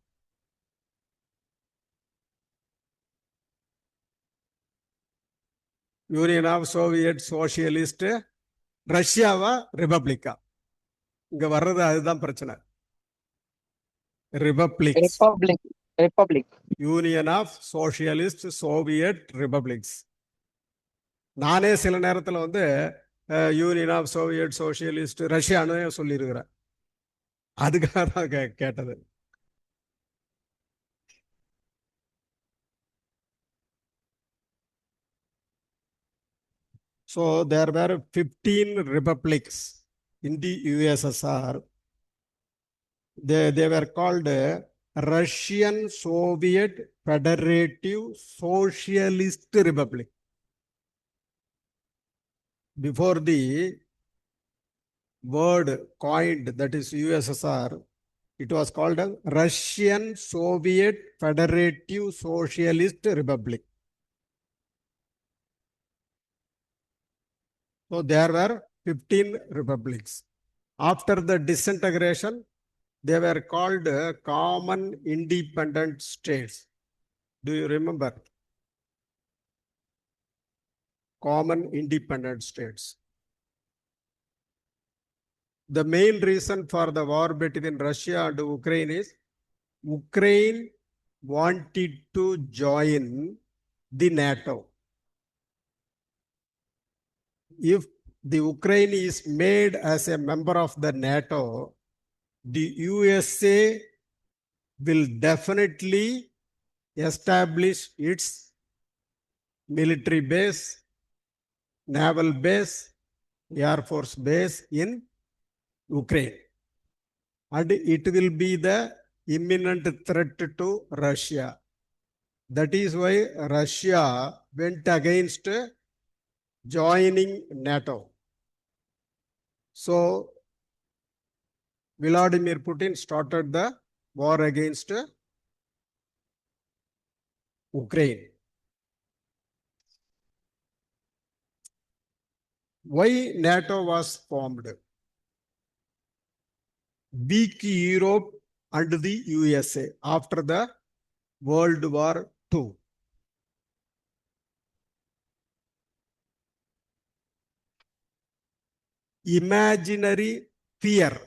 Soviet Socialist ரஷ்யாவா ரிபப்ளிக்கா? இங்க வர்றது அதுதான் பிரச்சனை. Republic. Union of Socialist Soviet Republics. நானே சில நேரத்தில் வந்து union of Soviet socialist ரஷ்யானே சொல்லியிருக்கிறேன். அதுக்காக தான் கேட்டது. So there were 15 republics in the USSR. They were called Russian Soviet Federative Socialist Republic. Before the word coined, that is USSR, it was called as Russian Soviet Federative Socialist Republic. So there were 15 republics. After the disintegration, they were called common independent states. Do you remember? Common independent states. The main reason for the war between Russia and Ukraine is Ukraine wanted to join the NATO. If the Ukraine is made as a member of the NATO, the USA will definitely establish its military base, naval base, air force base in Ukraine. And it will be the imminent threat to Russia. That is why Russia went against joining NATO. So Vladimir Putin started the war against Ukraine. Why NATO was formed? Weak Europe and the USA after the World War II. Imaginary fear.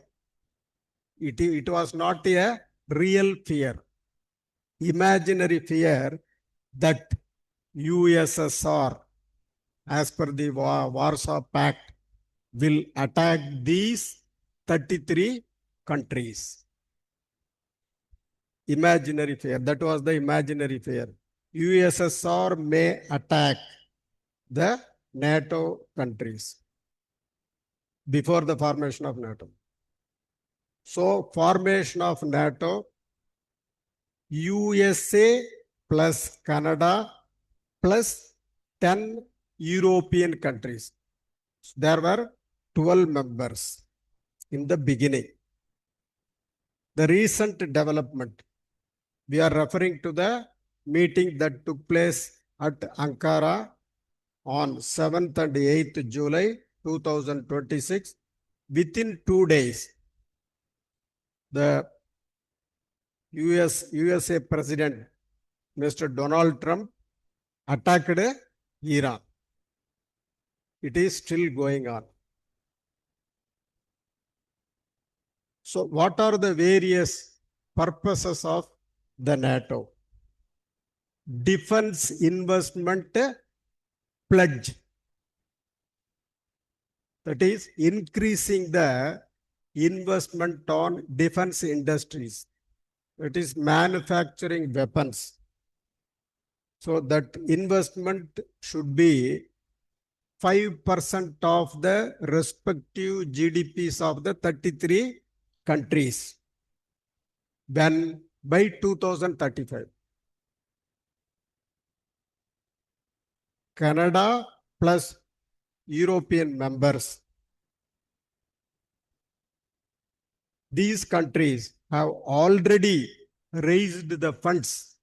It was not a real fear. Imaginary fear that USSR, as per the Warsaw Pact, will attack these 33 countries. Imaginary fear. That was the imaginary fear. USSR may attack the NATO countries before the formation of NATO. So, formation of NATO, USA plus Canada plus 10 European countries. There were 12 members in the beginning. The recent development, we are referring to the meeting that took place at Ankara on 7th and 8th July 2026. Within 2 days, the USA President, Mr. Donald Trump, attacked Iran. It is still going on. So what are the various purposes of the NATO? Defense investment pledge. That is increasing the investment on defense industries. It is manufacturing weapons. So that investment should be 5% of the respective GDPs of the 33 countries when by 2035. Canada plus European members. These countries have already raised the funds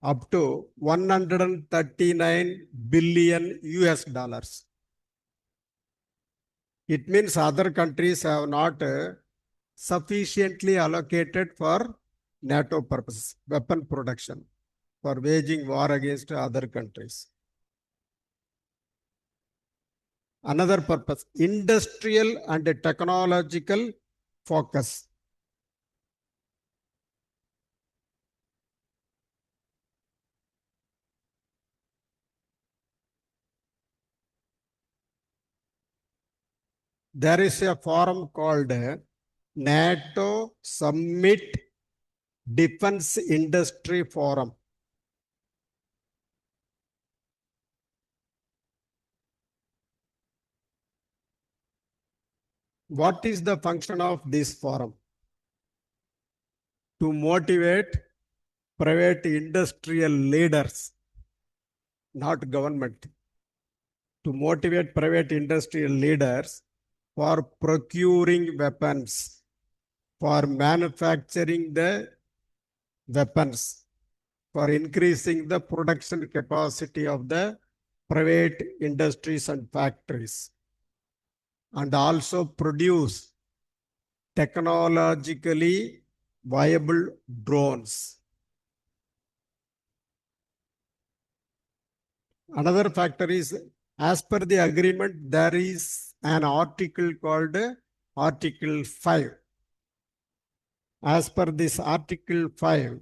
up to 139 billion US dollars. It means other countries have not sufficiently allocated for NATO purposes, weapon production, for waging war against other countries. Another purpose, industrial and technological focus. There is a forum called NATO Summit Defense Industry Forum. What is the function of this forum? to motivate private industrial leaders, not government, to motivate private industrial leaders for procuring weapons, for manufacturing the weapons, for increasing the production capacity of the private industries and factories, and also produce technologically viable drones. Another factor is, as per the agreement, there is an article called Article 5. As per this Article 5,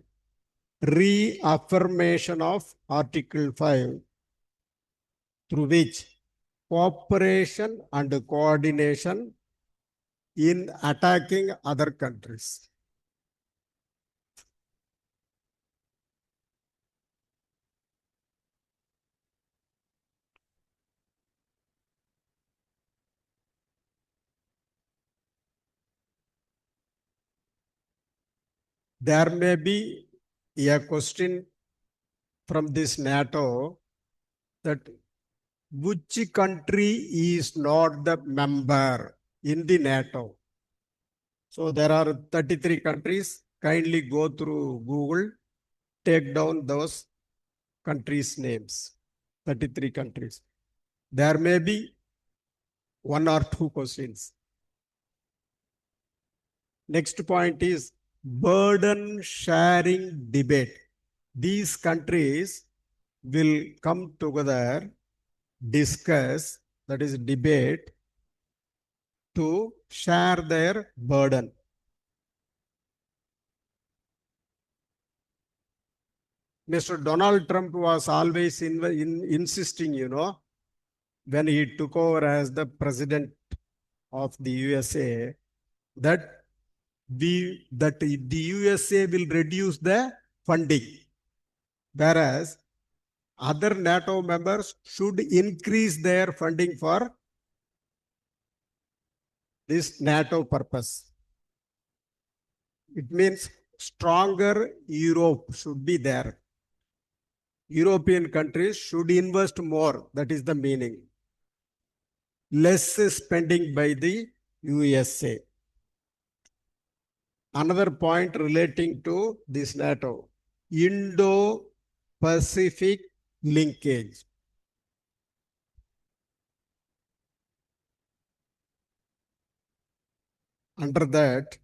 reaffirmation of Article 5, through which cooperation and coordination in attacking other countries. There may be a question from this NATO that which country is not the member in the NATO? So there are 33 countries. Kindly go through Google, take down those countries' names, 33 countries. There may be one or two questions. Next point is burden sharing debate. These countries will come together, discuss, that is debate, to share their burden. Mr. Donald Trump was always insisting, when he took over as the president of the USA, that the USA will reduce the funding, whereas other NATO members should increase their funding for this NATO purpose. It means stronger Europe should be there. European countries should invest more. That is the meaning. Less spending by the USA. Another point relating to this NATO, Indo-Pacific linkage. Under that,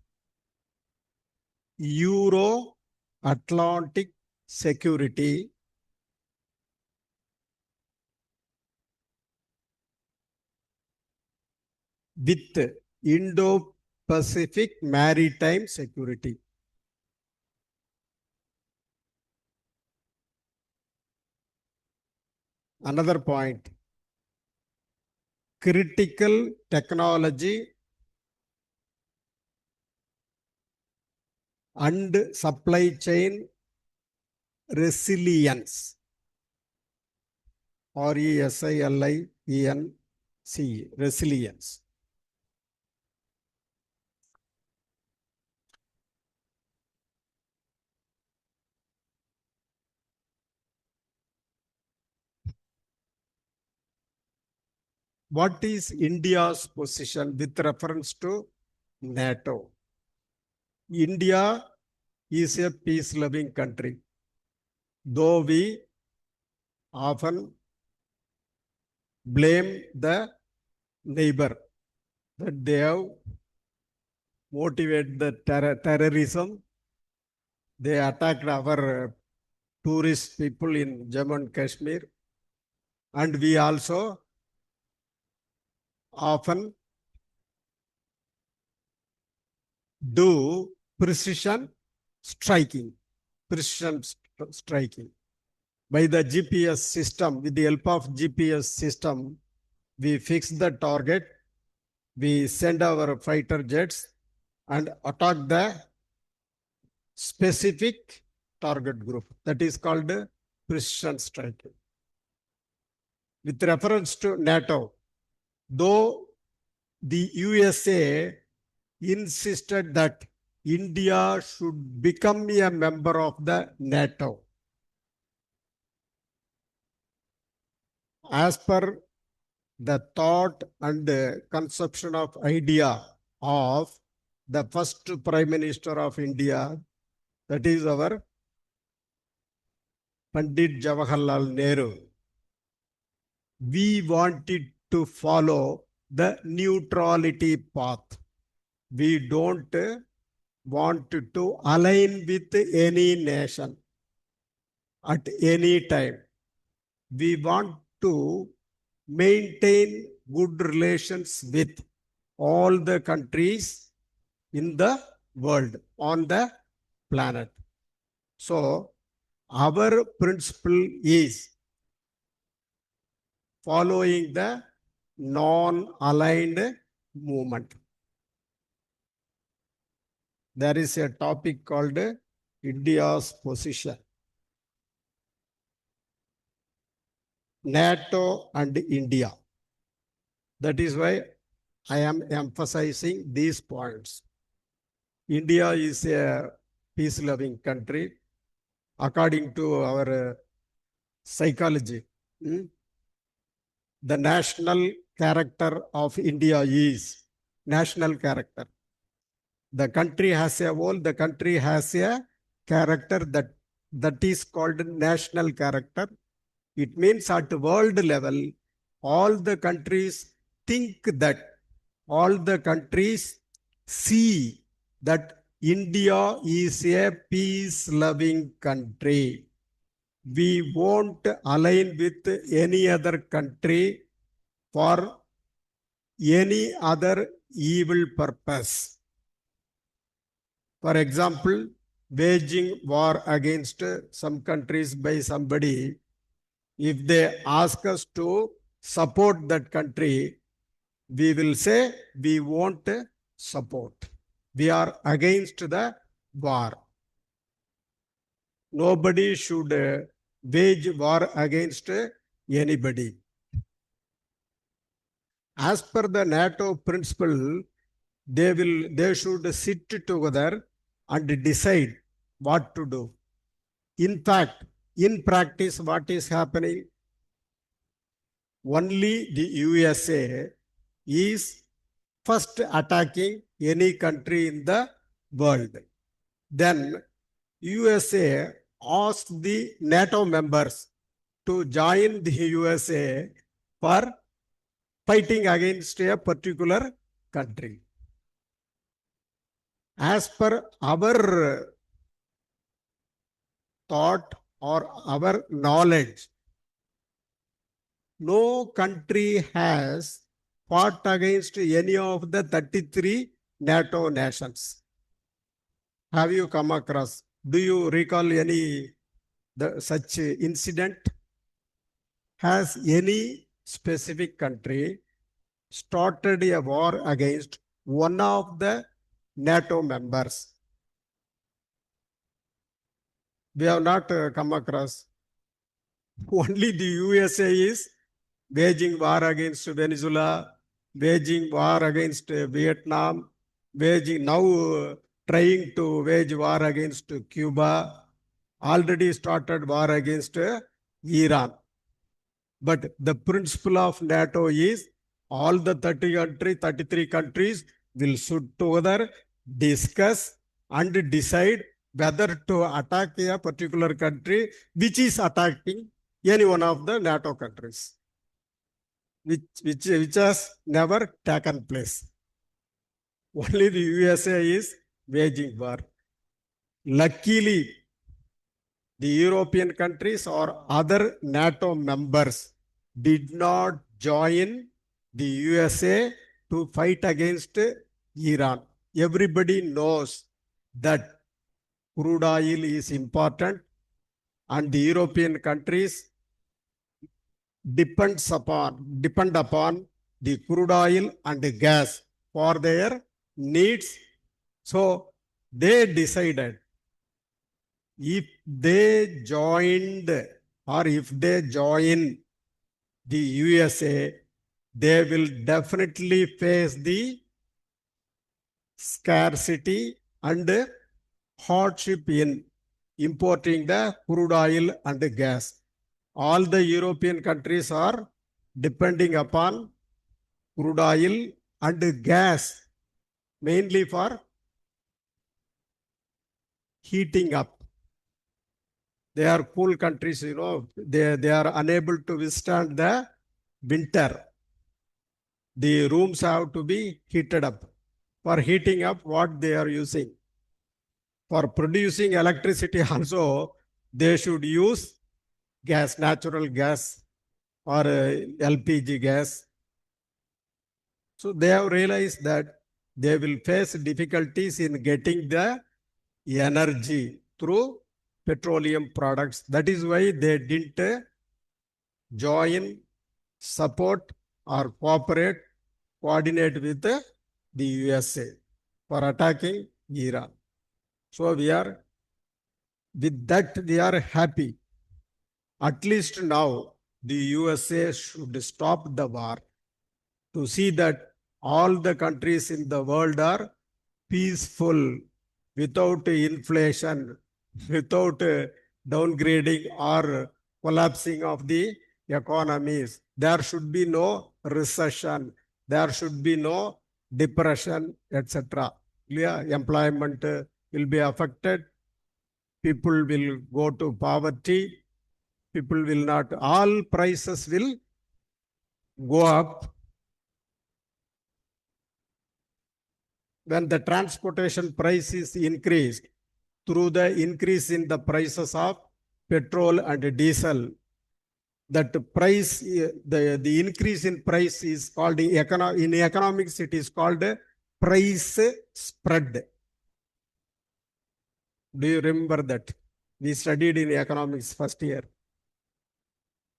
Euro-Atlantic security with Indo-Pacific maritime security. Another point, critical technology and supply chain resilience. RESILIENCE, resilience. What is India's position with reference to NATO? India is a peace-loving country, though we often blame the neighbor that they have motivated the terrorism. They attacked our tourist people in Jammu and Kashmir, and we also often do precision striking by the GPS system. With the help of GPS system, we fix the target, we send our fighter jets and attack the specific target group. That is called precision striking. With reference to NATO, though the USA insisted that India should become a member of the NATO. As per the thought and conception of idea of the first Prime Minister of India, that is our Pandit Jawaharlal Nehru. We wanted to follow the neutrality path. We don't want to align with any nation at any time. We want to maintain good relations with all the countries in the world, on the planet. So, our principle is following the non-aligned movement. There is a topic called India's position. NATO and India. That is why I am emphasizing these points. India is a peace-loving country according to our psychology. The national character of India is national character. The country has a whole, the country has a character that is called national character. It means at world level, all the countries think that, all the countries see that India is a peace-loving country. We won't align with any other country for any other evil purpose. For example, waging war against some countries by somebody, if they ask us to support that country, we will say we won't support. We are against the war. Nobody should wage war against anybody. As per the NATO principle, they should sit together and decide what to do. In fact, in practice, what is happening? Only the USA is first attacking any country in the world. Then USA asked the NATO members to join the USA for fighting against a particular country. As per our thought or our knowledge, no country has fought against any of the 33 NATO nations. Have you come across? Do you recall any such incident? Has any specific country started a war against one of the NATO members? We have not come across. Only the USA is waging war against Venezuela, waging war against Vietnam, now trying to wage war against Cuba, already started war against Iran. But the principle of NATO is all the 33 countries will sit together, discuss and decide whether to attack a particular country which is attacking any one of the NATO countries, which has never taken place. Only the USA is waging war. Luckily, the European countries or other NATO members did not join the USA to fight against Iran. Everybody knows that crude oil is important and the European countries depend upon the crude oil and the gas for their needs. So they decided if they joined or if they join the USA, they will definitely face the scarcity and hardship in importing the crude oil and gas. All the European countries are depending upon crude oil and gas mainly for heating up. They are cool countries, they are unable to withstand the winter. The rooms have to be heated up. For heating up, what they are using? For producing electricity also, they should use gas, natural gas or LPG gas. So they have realized that they will face difficulties in getting the energy through petroleum products. That is why they didn't join, support or cooperate, coordinate with the USA for attacking Iran. So with that, we are happy. At least now, the USA should stop the war to see that all the countries in the world are peaceful, without inflation, without downgrading or collapsing of the economies. There should be no recession. There should be no depression, etc. Yeah, employment will be affected. People will go to poverty. People will not, all prices will go up. When the transportation price is increased through the increase in the prices of petrol and diesel, that price, the increase in price is called, in economics, it is called price spread. Do you remember that? We studied in economics first year.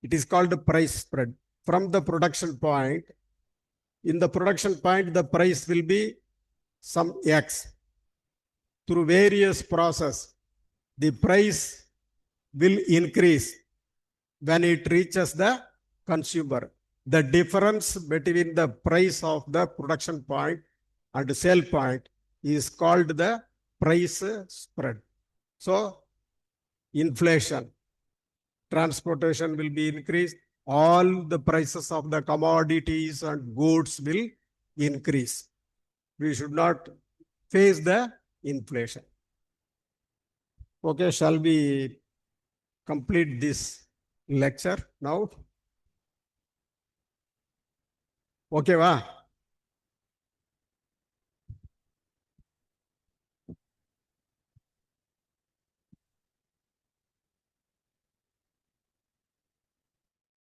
It is called price spread. From the production point, in the production point, the price will be some X. Through various process, the price will increase when it reaches the consumer. The difference between the price of the production point and sale point is called the price spread. So, inflation, transportation will be increased, all the prices of the commodities and goods will increase. We should not face the inflation. Okay, shall we complete this lecture now? Okay, va?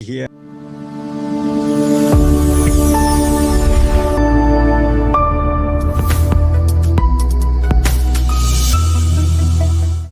Here.